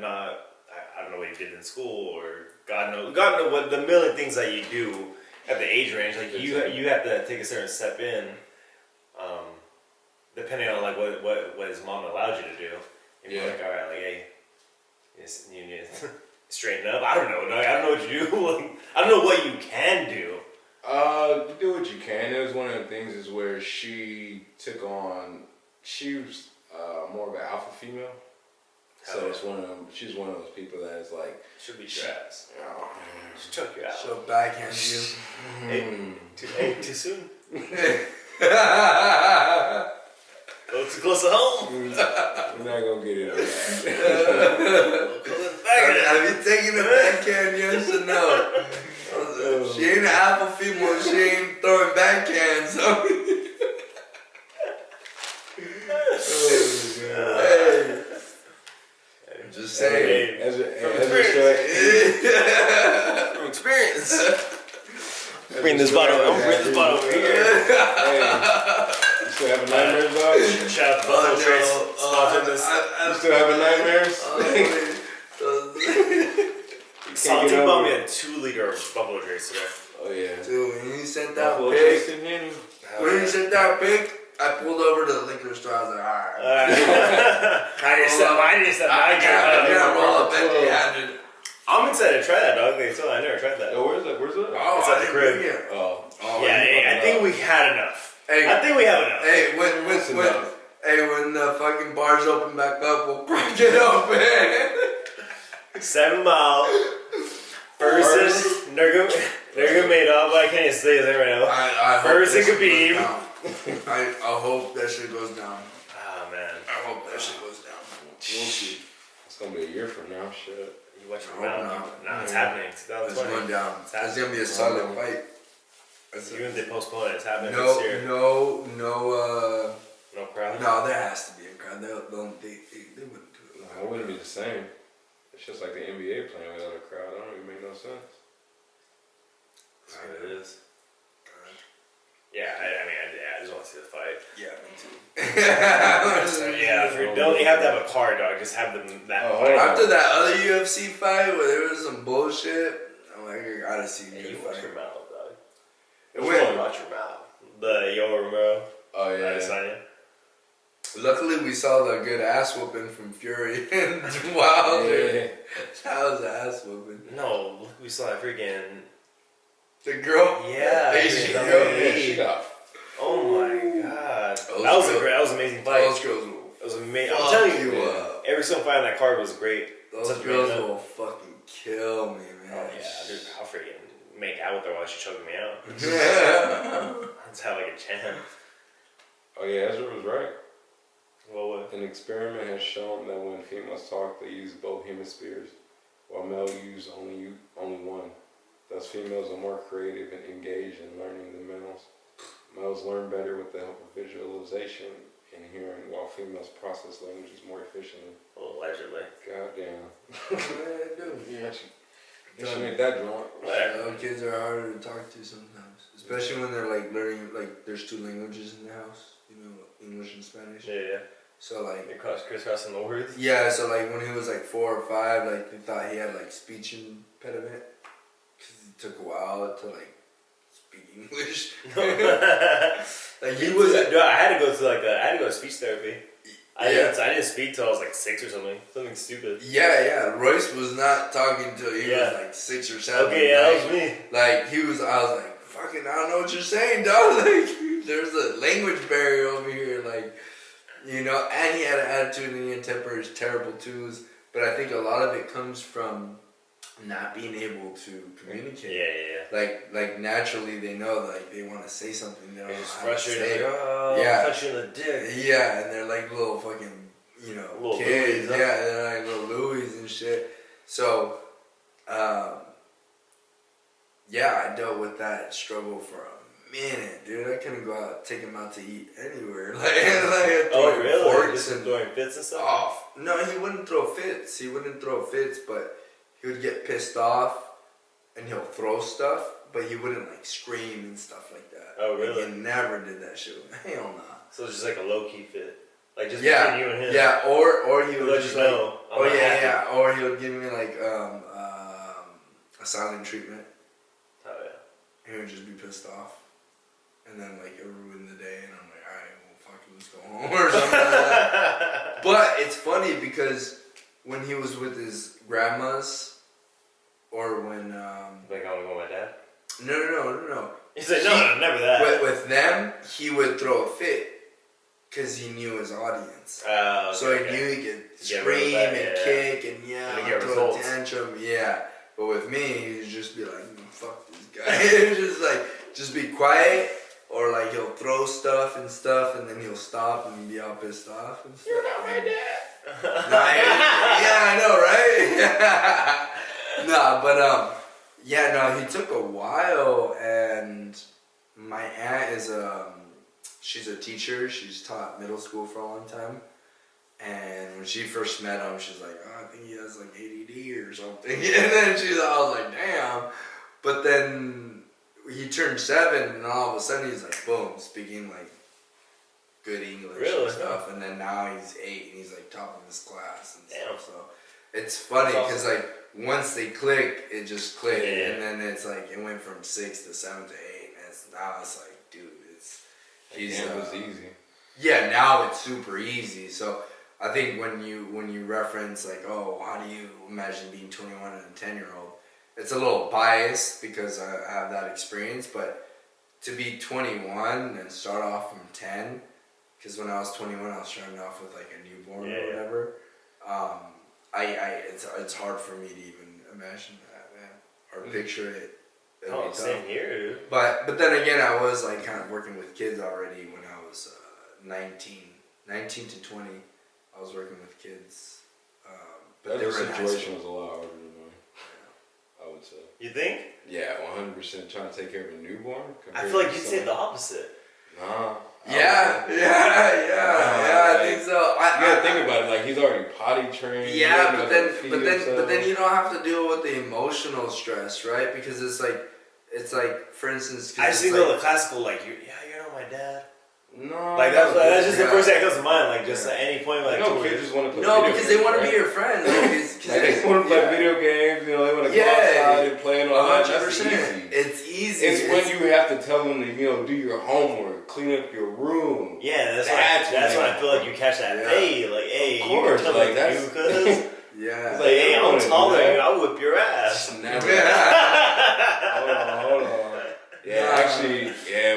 not. I don't know what he did in school, or God knows what the million things that you do at the age range. Like you have to take a certain step in. Depending on like what his mom allowed you to do, and you're like, all right, like, hey, you need to straighten up. I don't know. I don't know what you do. Like, I don't know what you can do. You do what you can. It was one of the things is where she took on. She was more of an alpha female, so it's one of them. She's one of those people that is like, she'll beat your ass. She'll choke you out. She'll backhand you. Too soon. Too close to home. We're not gonna get it on that. Have you taken a backhand? Yes or no? She ain't an alpha female. She ain't throwing backhands. Hey. I'm just saying. From experience. Bring this bottle over here. You still having nightmares, dog? Shout out to Buffalo Trace. Sponsored this. You still having nightmares? Santi bought me a 2-liter Buffalo Trace today. Oh yeah. Dude, when you sent that pic, I pulled over to the liquor store. I was like, alright. I just said I can't roll up empty-handed. I'm excited to try that, dog. I never tried that. Oh, where's that? Oh, it's at the crib. Oh, yeah. I think we had enough. Hey, I think we have enough. Hey, when the fucking bars open back up, we'll break it open. 7 Mile versus Nurmagomedov. I can't even say his name right now. I versus Khabib. I hope that shit goes down. Oh man. I hope that shit goes down. We'll see. It's gonna be a year from now. Shit. You watch your mouth. No, it's happening. It's going down. It's gonna be a solid fight. Even if they postpone it, it's happening this year. No crowd? No, there has to be a crowd. They wouldn't do it. No, it wouldn't be the same. It's just like the NBA playing without a crowd. That don't even make no sense. That's what it is. Yeah, I just want to see the fight. Yeah, me too. If you don't even have to have a card, dog. Just have them that. After that other UFC fight where there was some bullshit, I'm like, I gotta see you. You watch your mouth, dog. Watch your mouth. The Yoel Romero. Oh yeah. Luckily, we saw the good ass whooping from Fury and Wilder. Yeah. That was ass whooping. No, we saw that freaking. The girl. Yeah. Asian girl. girl. Yeah, she got. Oh my god. That was an amazing fight. Those girls will. It was amazing. I'm telling you, every single fight on that card was great. Those girls will fucking kill me, man. Oh yeah, dude, I'll freaking make out with her while she's choking me out. Let's have like a chance. Oh yeah, Ezra was right. What? An experiment has shown that when females talk, they use both hemispheres, while males use only one. Thus, females are more creative and engaged in learning than males. Males learn better with the help of visualization and hearing, while females process languages more efficiently. Allegedly. Goddamn. Yeah, She made that drunk. kids are harder to talk to sometimes, especially when they're like learning. Like, there's two languages in the house, English and Spanish. Yeah. So like, You're crisscrossing the words. yeah. So like, when he was like 4 or 5, like they thought he had like speech impediment, because it took a while to like speak English. Like he was. Dude, I had to go to speech therapy. I didn't speak till I was like 6 or something stupid. Yeah. Royce was not talking till he was like 6 or 7. Okay, yeah, that was me. Like I was like, fucking, I don't know what you're saying, dog. Like, there's a language barrier over here, like, and he had an attitude and he had temper is terrible too. But I think a lot of it comes from not being able to communicate. Yeah. Like naturally they know, like, they want to say something. They don't know just how to say frustrated. it. Touch you in the dick. Yeah, and they're like little fucking, little kids. Louis, Yeah, they're like little Louis and shit. So, I dealt with that struggle for a minute, dude. I couldn't go out, take him out to eat anywhere. Oh, really? Forks Just and throwing fits and stuff? off. No, he wouldn't throw fits. But he would get pissed off and he'll throw stuff, but he wouldn't like scream and stuff like that. Oh, really? Like, he never did that shit. Hell nah. So it's just like a low-key fit. Like just Yeah, between you and him. yeah, or he would let just you know. or he would give me like a silent treatment. Oh yeah. He would just be pissed off, and then like it ruined the day, and I'm like, all right, well, fuck it, let's go home or something like that. But it's funny because when he was with his grandmas, or when like I want to go with my dad. No. He's like, no, never that. With them, he would throw a fit. Because he knew his audience. So he knew he could scream and kick and yell and throw a tantrum. Yeah. But with me, he'd just be like, fuck this guy. just be quiet. Or like he'll throw stuff, and then he'll stop and be all pissed off and stuff. You're not my dad. Yeah, I know, right? No, he took a while, and my aunt is she's a teacher. She's taught middle school for a long time. And when she first met him, she's like, I think he has like ADD or something. And then I was like, damn. But then he turned 7, and all of a sudden he's like, boom, speaking like good English and stuff. And then now he's 8, and he's like top of his class and stuff. So it's funny because like once they click, it just clicked. Yeah. And then it's like it went from 6 to 7 to 8, and now it's like, dude, it was easy. Yeah, now it's super easy. So I think when you reference like, oh, how do you imagine being 21 and a 10-year-old? It's a little biased because I have that experience, but to be 21 and start off from 10, because when I was 21, I was starting off with like a newborn or whatever. It's hard for me to even imagine that, man, or picture it. Same here, dude. But then again, I was like kind of working with kids already when I was 19 to 20. I was working with kids. But that situation was a lot harder than mine. Yeah. I would say. You think? Yeah, 100% trying to take care of a newborn. I feel like you'd say the opposite. Nah. Yeah, I think so. You gotta think about it. Like he's already potty trained. Yeah, but then you don't have to deal with the emotional stress, right? Because it's like it's like, for instance, I just think of the classical, like, you're not my dad. No, like that's just the first thing that comes to mind. Like just at any point, like kids just want to play. No, because they want to be your friend. Like, they want to play video games. You know, they want to go outside and play and all that. That's easy. It's easy. It's when you have to tell them to do your homework, clean up your room. Yeah, that's when I feel like you catch that. Hey, like of course, you like that's you, cuz. Yeah. It's like, hey, I'm taller than you. I'll whip your ass. Hold on. Yeah, actually,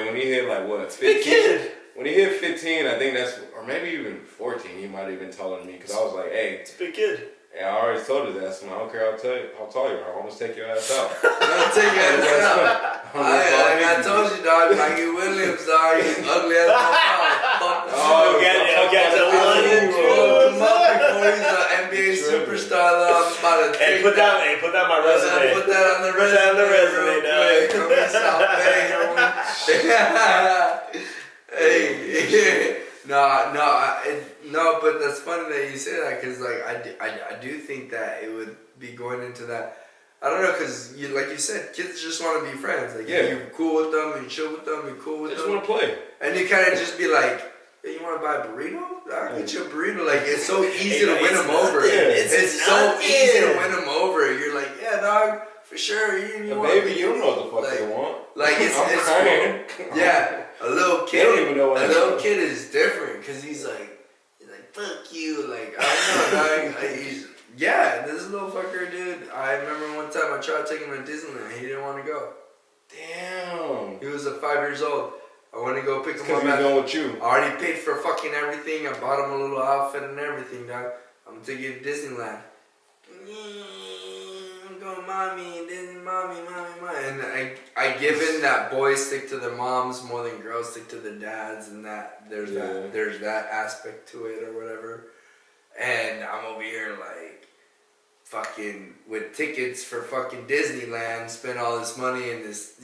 when he hit like what 15. When he hit 15, I think that's, or maybe even 14, he might have even taller than me, because I was like, hey. It's a big kid. Yeah, I already told her that, so I don't care how tall you are, I'll almost take your ass out. I'll take your ass out. I told you, dog, Mikey Williams, dog, he's ugly as oh, get the one. Come up before he's an NBA superstar, though. I'm about to take put that my resume. Put that on the resume, dog. Come in South Bay, Hey, no, but that's funny that you say that, because like I do think that it would be going into that. I don't know, because like you said, kids just want to be friends. Like you're cool with them, you chill with them, you're cool with them. They just want to play, and you kind of just be like, hey, you want to buy a burrito? I'll get you a burrito. Like it's so easy to win them over. It's so easy to win them over. You're like, yeah, dog. For sure, you want baby, you don't know what the fuck they want. Like it's cool. Yeah, a little kid. They don't even know what a little kid is different, because he's like fuck you. Like I don't know, dog. This little fucker, dude. I remember one time I tried taking him to Disneyland. He didn't want to go. Damn. He was 5 years old. I went to go pick him up. Because he's going with you. I already paid for fucking everything. I bought him a little outfit and everything, dog. I'm gonna take you to Disneyland. Mommy, Disney, mommy. And I give in that boys stick to their moms more than girls stick to their dads, and that there's that aspect to it or whatever. And I'm over here like fucking with tickets for fucking Disneyland, spend all this money and this,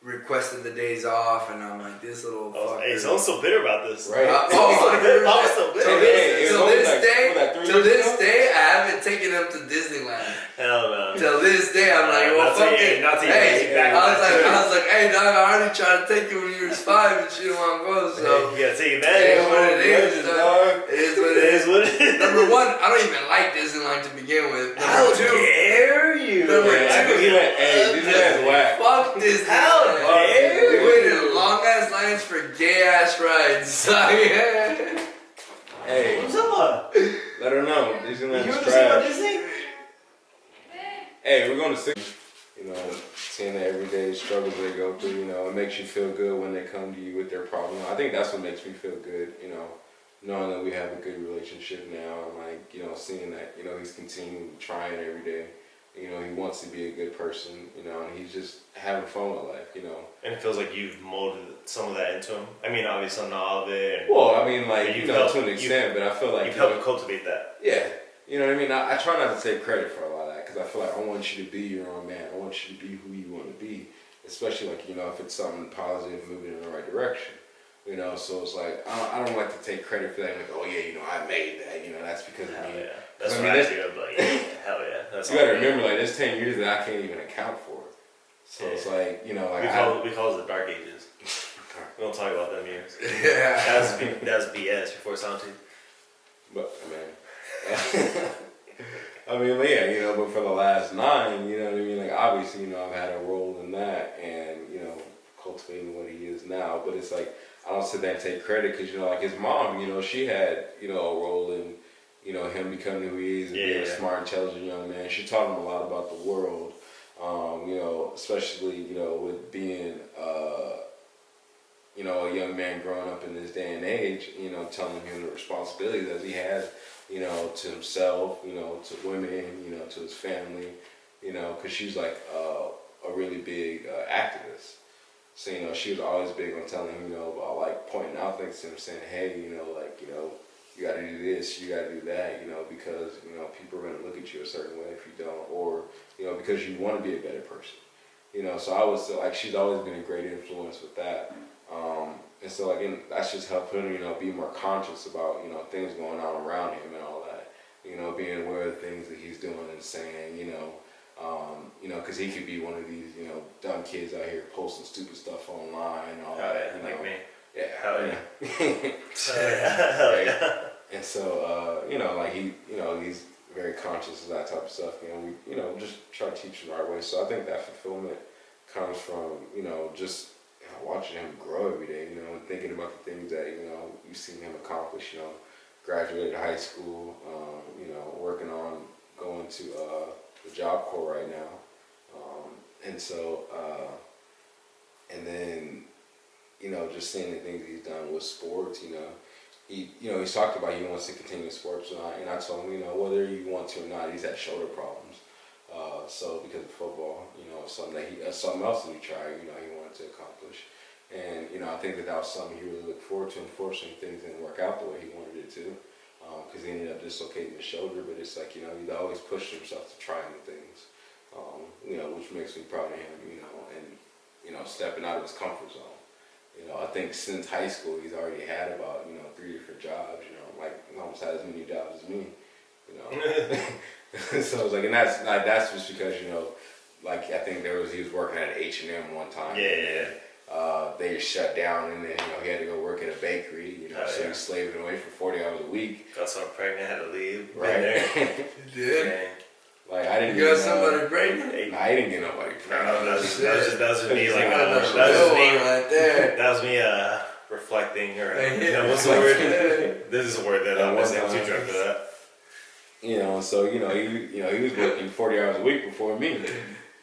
requested the days off, and I'm like, this little fucker. Hey, someone's so bitter about this. Right. I'm so bitter. Till this day, I haven't taken them to Disneyland. Hell no. Till this day, I'm like, well, fuck it. I was like, hey, dog, I already tried to take you when you was 5 and she didn't want to go, so. You gotta take it back. It is what it is, dog. It is what it is. Number 1, I don't even like Disneyland to begin with. How dare you? Number 2, Disneyland's whack. Fuck Disneyland. How dare you? We waited long ass lines for gay ass rides. Hey, what's up? Let her know. Disneyland's you trash. Disney? Hey, we're going to see. Seeing the everyday struggles they go through. It makes you feel good when they come to you with their problem. I think that's what makes me feel good. Knowing that we have a good relationship now, and like seeing that he's continuing trying every day. He wants to be a good person, and he's just having fun with life, And it feels like you've molded some of that into him. I mean, obviously not all of it. Well, I mean, like, to an extent, but I feel like... You've helped cultivate that. Yeah. You know what I mean? I try not to take credit for a lot of that, because I feel like I want you to be your own man. I want you to be who you want to be, especially, like, if it's something positive, moving in the right direction. So it's like, I don't like to take credit for that. Like, oh, yeah, I made that. That's because of me. Yeah. That's what I do. But hell yeah. That's you gotta remember, like, there's 10 years that I can't even account for. So it's like, like we call it the dark ages. We don't talk about them years. Yeah. That's BS before Sunti. But man, but yeah, but for the last 9, you know what I mean? Like, obviously, I've had a role in that, and cultivating what he is now. But it's like, I don't sit there and take credit, because like his mom, she had a role in him becoming who he is, and being a smart, intelligent young man. She taught him a lot about the world, especially, with being, a young man growing up in this day and age, telling him the responsibility that he has, to himself, to women, to his family, because she's like a really big activist. So, she was always big on telling him, about like pointing out things to him, saying, hey, you gotta do this, you gotta do that, because, people are gonna look at you a certain way if you don't, or, because you want to be a better person. So I was like, she's always been a great influence with that. And so, again, that's just helped him, be more conscious about, things going on around him and all that. Being aware of things that he's doing and saying, Because he could be one of these, dumb kids out here posting stupid stuff online and all Hell that. yeah, like me. Yeah. Hell yeah. Hell yeah. And so, he's very conscious of that type of stuff. We just try to teach him the right way. So I think that fulfillment comes from, just watching him grow every day, and thinking about the things that, you've seen him accomplish, graduated high school, working on going to the Job Corps right now. And then, just seeing the things he's done with sports, he's talked about he wants to continue sports, and I told him, whether you want to or not, he's had shoulder problems. So because of football, something else that he tried, he wanted to accomplish. And, I think that was something he really looked forward to. Unfortunately, things didn't work out the way he wanted it to, because he ended up dislocating his shoulder. But it's like, he'd always pushed himself to try new things, which makes me proud of him, and, stepping out of his comfort zone. I think since high school, he's already had about, 3 different jobs, he almost had as many jobs as me, So it's like, and that's just because, I think he was working at H&M one time. Yeah. They shut down, and then, he had to go work at a bakery, so he's slaving away for 40 hours a week. Got someone pregnant, had to leave. Right. You did? Yeah. Like, I didn't You got somebody pregnant? I didn't get nobody pregnant. No, that was just me, like, That right there. that was me, reflecting, or, what's the Right word? there. This is a word that I wasn't too drunk for that. So, he was working 40 hours a week before me,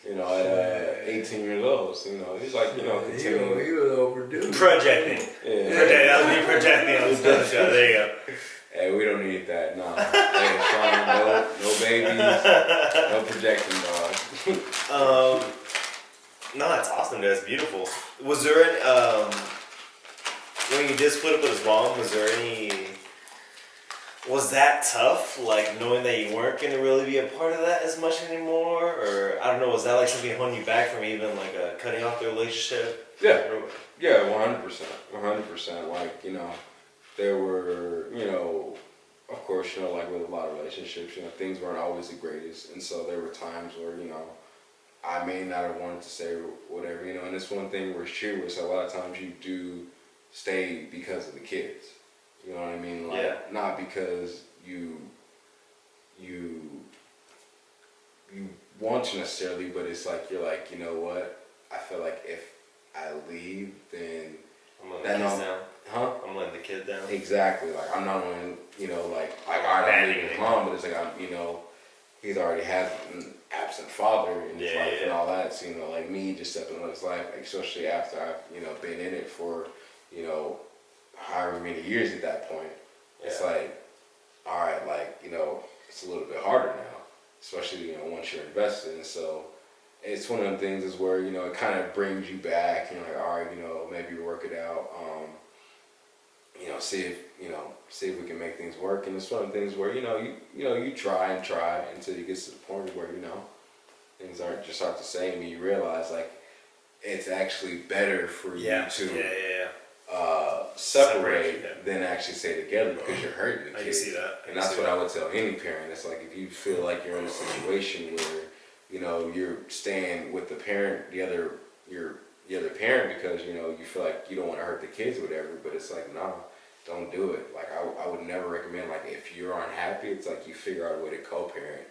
at 18 years old. So, he's like, He continuing. was overdue. Projecting. Yeah. That was me projecting on the show. There you go. Hey, we don't need that. Nah. Hey, Sean, no babies, no projecting, dog. No, that's awesome. That's beautiful. Was there any, when you did split up with his mom, was that tough? Like, knowing that you weren't going to really be a part of that as much anymore? Or, I don't know, was that like something holding you back from even like cutting off the relationship? Yeah. Yeah, 100%. 100%. Like, there were, of course, like with a lot of relationships, things weren't always the greatest. And so there were times where, I may not have wanted to say whatever, and it's one thing where it's true, is a lot of times you do stay because of the kids. You know what I mean? Like, yeah. Not because you want to necessarily, but it's like, you're like, you know what? I feel like if I leave, then I'm letting the kids down. Huh? I'm letting the kid down. Exactly. Like, I'm not only, I'm leaving his mom, but it's like, he's already has an absent father in his life and all that. So, like me just stepping on his life, especially after I've, been in it for, however many years at that point. Yeah. It's like, all right, like, it's a little bit harder now, especially, once you're invested. And so it's one of them things is where, it kind of brings you back, like, all right, maybe work it out, see if we can make things work. And it's one of the things where, you try and try until you get to the point where, things aren't the same, and you realize, like, it's actually better for you to separate than actually stay together, because you're hurting the kids. I can see that. And that's what I would tell any parent. It's like, if you feel like you're in a situation where, you're staying with the parent, the other parent, because, you feel like you don't want to hurt the kids or whatever, but it's like, nah, don't do it. Like, I would never recommend, like, if you're unhappy, it's like you figure out a way to co-parent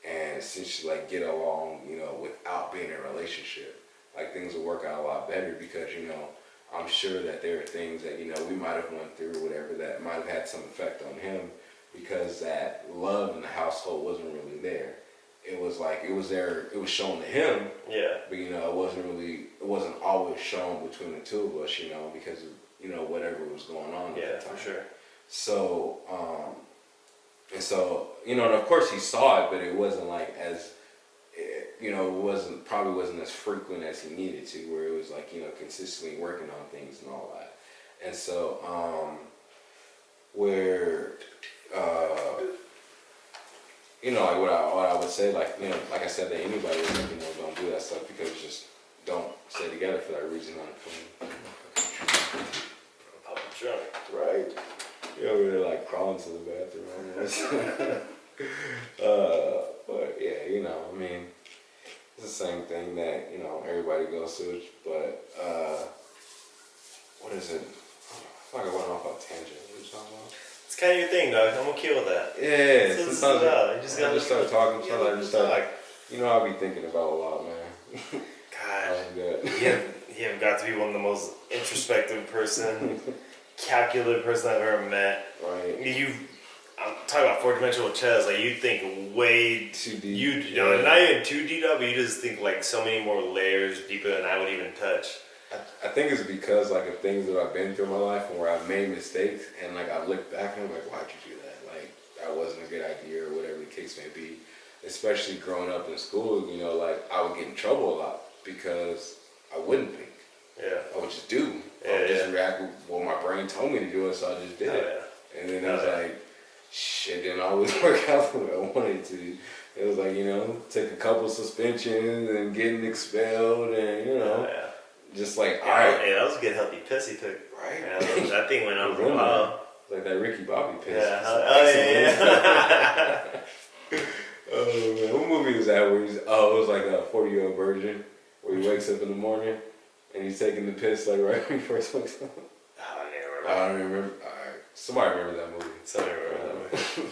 and essentially, like, get along, without being in a relationship. Like, things will work out a lot better, because, I'm sure that there are things that, we might have went through or whatever that might have had some effect on him, because that love in the household wasn't really there. It was like, it was there, it was shown to him. Yeah. But, it wasn't always shown between the two of us, because of, whatever was going on at the time. For sure. So, and so, and of course he saw it, but it wasn't like as, probably wasn't as frequent as he needed to, where it was like, consistently working on things and all that. And so, like what I would say, like, like I said, that anybody, don't do that stuff, because just don't stay together for that reason. Drunk. Right. You're over there, like, crawling to the bathroom almost. But yeah, It's the same thing that, you know, everybody goes through, but, what is it? I feel like I went off on a tangent. What are you talking about? It's kind of your thing, dog. I'm okay with that. Yeah, So sometimes you just gotta start talking, sometimes I just start, talk. you know, I'll be thinking about a lot, man. God, Good. you have got to be one of the most introspective person, calculated person I've ever met. Right. I'm talking about four-dimensional chess. Like, you think way Too deep. You know, not even too deep, but you just think like so many more layers deeper than I would even touch. I think it's because like of things that I've been through in my life and where I've made mistakes and like I look back and I'm like, why'd you do that? Like that wasn't a good idea or whatever the case may be. Especially growing up in school, you know, like I would get in trouble a lot because I wouldn't think. Yeah. I would just do. I would just react with what my brain told me to do, and so I just did it. Yeah. And then it was like, shit didn't always work out the way I wanted it to. It was like, you know, take a couple suspensions and getting expelled and, you know, just like, all right. Hey, that was a good healthy piss he took. Right. Yeah, that thing went on for a while. Like that Ricky Bobby piss. Yeah. Oh, yeah. Oh, man. What movie was that where it was like a 40-year-old virgin where he wakes up in the morning and he's taking the piss like right when he first wakes up. I don't remember. Alright. Somebody remember that movie. Somebody remember that movie.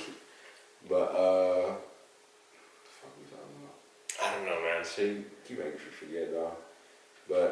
But, what the fuck are we talking about? I don't know, man. Shit, keep making me forget, dog. But,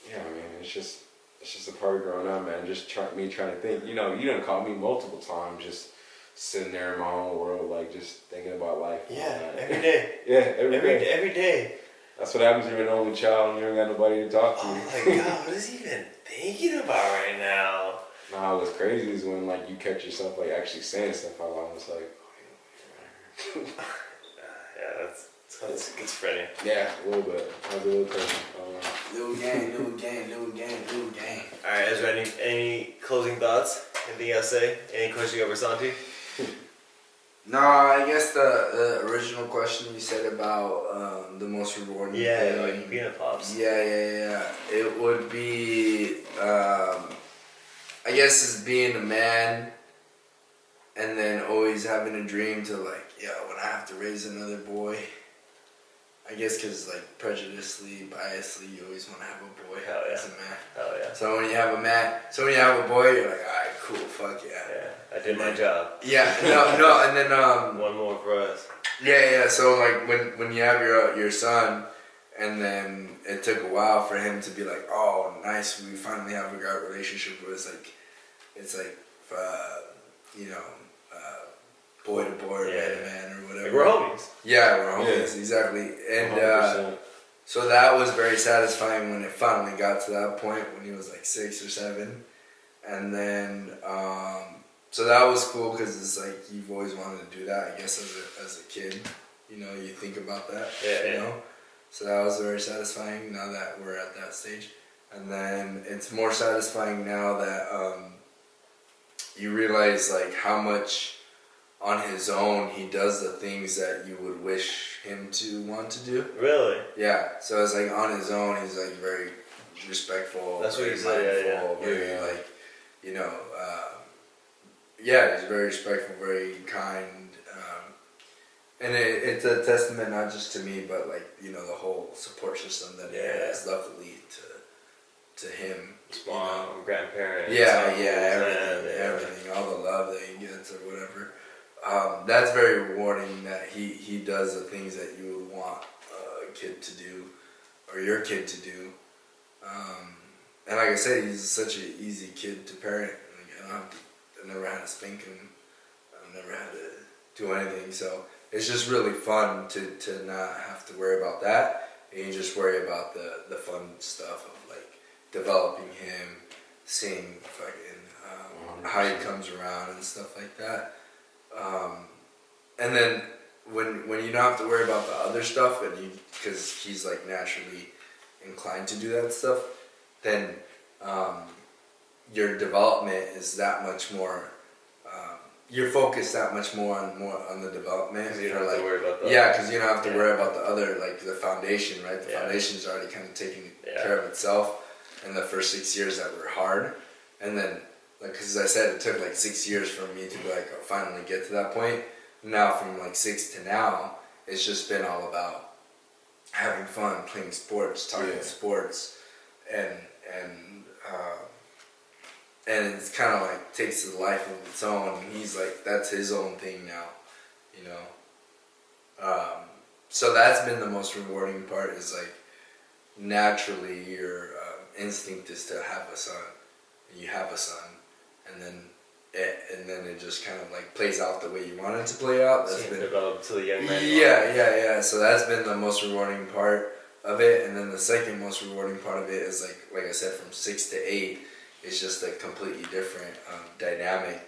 yeah, man, it's just a part of growing up, man. Just me trying to think. You know, you done caught me multiple times just sitting there in my own world, like just thinking about life. Yeah, every day. Yeah, every day. Every day. That's what happens when you're an only child and you don't got nobody to talk to. Oh my God, what is he even thinking about right now? Nah, what's crazy is when like you catch yourself like actually saying stuff out loud. It's like, yeah, that's schizophrenia. Yeah, a little bit. I was a little crazy. Little gang. All right, Ezra, any closing thoughts? Anything else to say? Any question you got for Santi? No, I guess the original question you said about the most rewarding thing. Like peanut pops. Yeah. It would be, I guess, is being a man and then always having a dream to like, when I have to raise another boy. I guess because like prejudicely, biasly, you always want to have a boy as a man. Hell yeah. So when you have a boy, you're like, all right, cool, fuck yeah. Yeah, I did my job. Yeah, no, and then one more for us. Yeah. So like when you have your son, and then it took a while for him to be like, oh, nice, we finally have a great relationship. Where it's like, boy to boy, man to man, or whatever. Like we're homies. Yeah, we're homies, exactly. And so that was very satisfying when it finally got to that point when he was like 6 or 7, and then so that was cool because it's like you've always wanted to do that. I guess as a kid, you know, you think about that. You know, so that was very satisfying. Now that we're at that stage, and then it's more satisfying now that you realize like how much on his own he does the things that you would wish him to want to do. Really? Yeah. So it's like on his own he's like very respectful. That's what he mindful, said. very like, you know, he's very respectful, very kind, and it's a testament not just to me but like, you know, the whole support system that he has, luckily to him. Mom, grandparents. Everything, all the love that he gets or whatever. That's very rewarding that he does the things that you would want a kid to do or your kid to do. And like I said, he's such an easy kid to parent. Like, I never had to spank him. I've never had to do anything. So it's just really fun to not have to worry about that. And you just worry about the fun stuff of like developing him, seeing fucking how he comes around and stuff like that. And then when you don't have to worry about the other stuff, and because he's like naturally inclined to do that stuff, then your development is that much more. You're focused that much more on the development. Because you don't have to worry about that. Yeah, because you don't have to worry about the other, like the foundation, right? The foundation's already kind of taking care of itself. And the first 6 years that were hard, and then. Like, because as I said, it took like 6 years for me to like finally get to that point. Now from like 6 to now, it's just been all about having fun, playing sports, talking sports, and it's kind of like takes a life of its own. And he's like, that's his own thing now, you know. So that's been the most rewarding part. Is like naturally your instinct is to have a son, and you have a son, and then it just kind of like plays out the way you want it to play out. That's been developed to the young man. Yeah. So that's been the most rewarding part of it, and then the second most rewarding part of it is like I said, from 6 to 8, it's just a completely different dynamic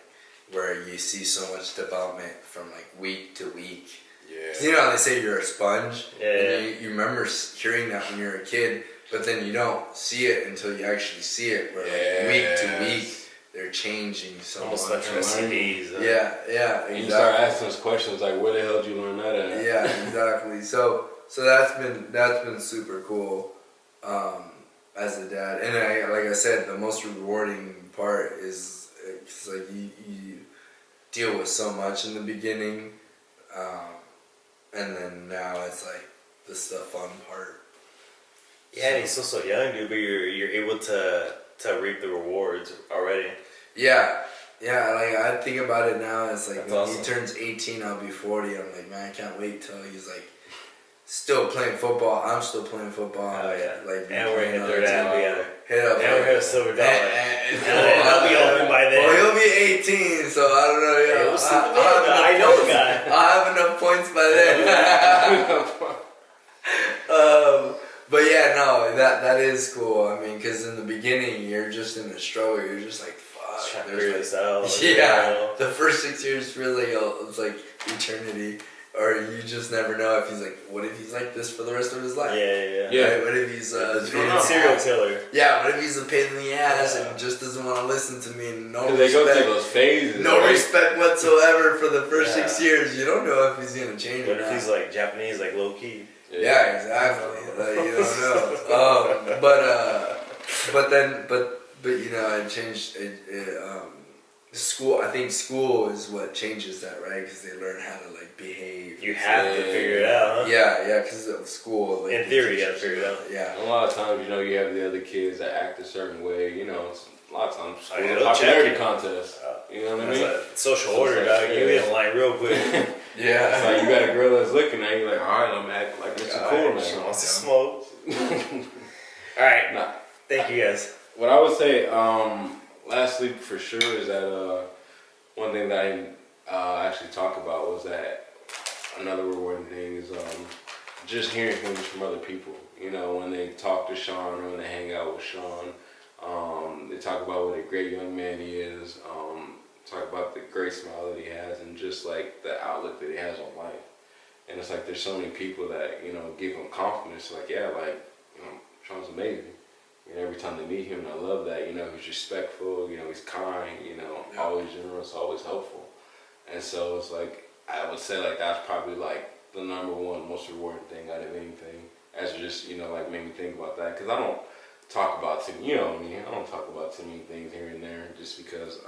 where you see so much development from like week to week. Yeah. You know how they say you're a sponge? Yeah. And you remember hearing that when you're a kid, but then you don't see it until you actually see it. Where like week to week, they're changing so almost much. like CDs. Yeah, exactly. And you start asking those questions like, where the hell did you learn that at? Yeah, exactly. So that's been super cool as a dad. And like I said, the most rewarding part is it's like you deal with so much in the beginning. And then now it's like this the fun part. Yeah, and he's still so young, dude. But you're able to reap the rewards already. Yeah. Like I think about it now. It's like That's when awesome. he turns 18, I'll be 40. I'm like, man, I can't wait till he's like still playing football. I'm still playing football. Oh yeah. Like and we're gonna hit down together. Hit up. And we're gonna silver dollar. And I'll be open by then. Well, he'll be 18, so I don't know. Hey, Yeah, we'll see I know a guy. I'll have enough points by then. But yeah, no, that is cool. I mean, because in the beginning, you're just in the struggle. You're just like, fuck. Trying to figure this out. Yeah, the first 6 years feels like it's like eternity. Or you just never know if he's like, what if he's like this for the rest of his life? Yeah. Right? What if he's a serial killer? Yeah, what if he's a pain in the ass and just doesn't want to listen to me? And no Because they go respect, through those phases. no right? respect whatsoever for the first 6 years. You don't know if he's gonna change What or if not. he's like Japanese, like low key? Yeah, exactly. Like, you don't know. But you know, it changed. School. I think school is what changes that, right? Because they learn how to like behave. You have to figure it out, huh? Yeah, because of school. Like, In theory, you gotta figure it out. Yeah. A lot of times, you know, you have the other kids that act a certain way. You know, a lot of times, Oh, yeah, popularity contest. You know what I That's mean? like social order, dog. You get in line real quick. Yeah. It's like you got a girl that's looking at you like, all right, I'm acting like Mr. Cool She man. wants to smoke. Alright. Nah. Thank you guys. What I would say, lastly for sure, is that one thing that I actually talked about was that another rewarding thing is just hearing things from other people. You know, when they talk to Sean or when they hang out with Sean, they talk about what a great young man he is, talk about the great smile that he has, and just like the outlook that he has on life. And it's like there's so many people that, you know, give him confidence. Like, yeah, like, you know, Sean's amazing. You know, every time they meet him, and I love that. You know, he's respectful. You know, he's kind. You know, always generous, always helpful. And so it's like I would say like that's probably like the number one most rewarding thing out of anything. As just, you know, like made me think about that, because I don't talk about too, you know what I mean. I don't talk about too many things here and there just because.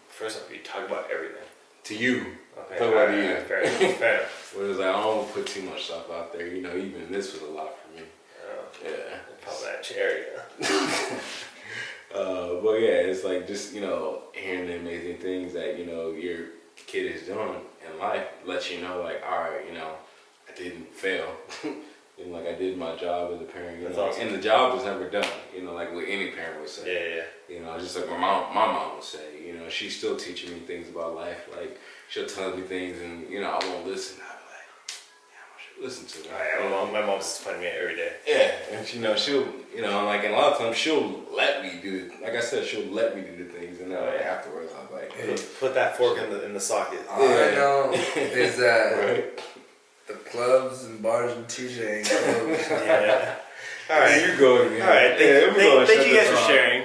First off, you talk about everything. To you. Okay. Talk about you. Fair enough. But it's like I don't put too much stuff out there. You know, even this was a lot for me. Yeah. Probably that cherry. But yeah, it's like just, you know, hearing the amazing things that, you know, your kid is doing in life lets you know, like, all right, you know, I didn't fail. And like I did my job as a parent, you That's know, awesome. and the job was never done, you know, like what any parent would say. Yeah. You know, just like my mom would say, you know, she's still teaching me things about life. Like she'll tell me things and, you know, I won't listen. I'll be like, damn, I should listen to her. My mom's disappointing me every day. Yeah, and you know, she'll, you know, like, and a lot of times she'll let me do, like I said, she'll let me do the things, and then like, afterwards I'm like, hey. Put that fork in the socket. All I know is that Right. the clubs and bars in TJ ain't closed. Yeah. All right. There you go again. All right. Yeah, Thank you guys shut for this off. sharing.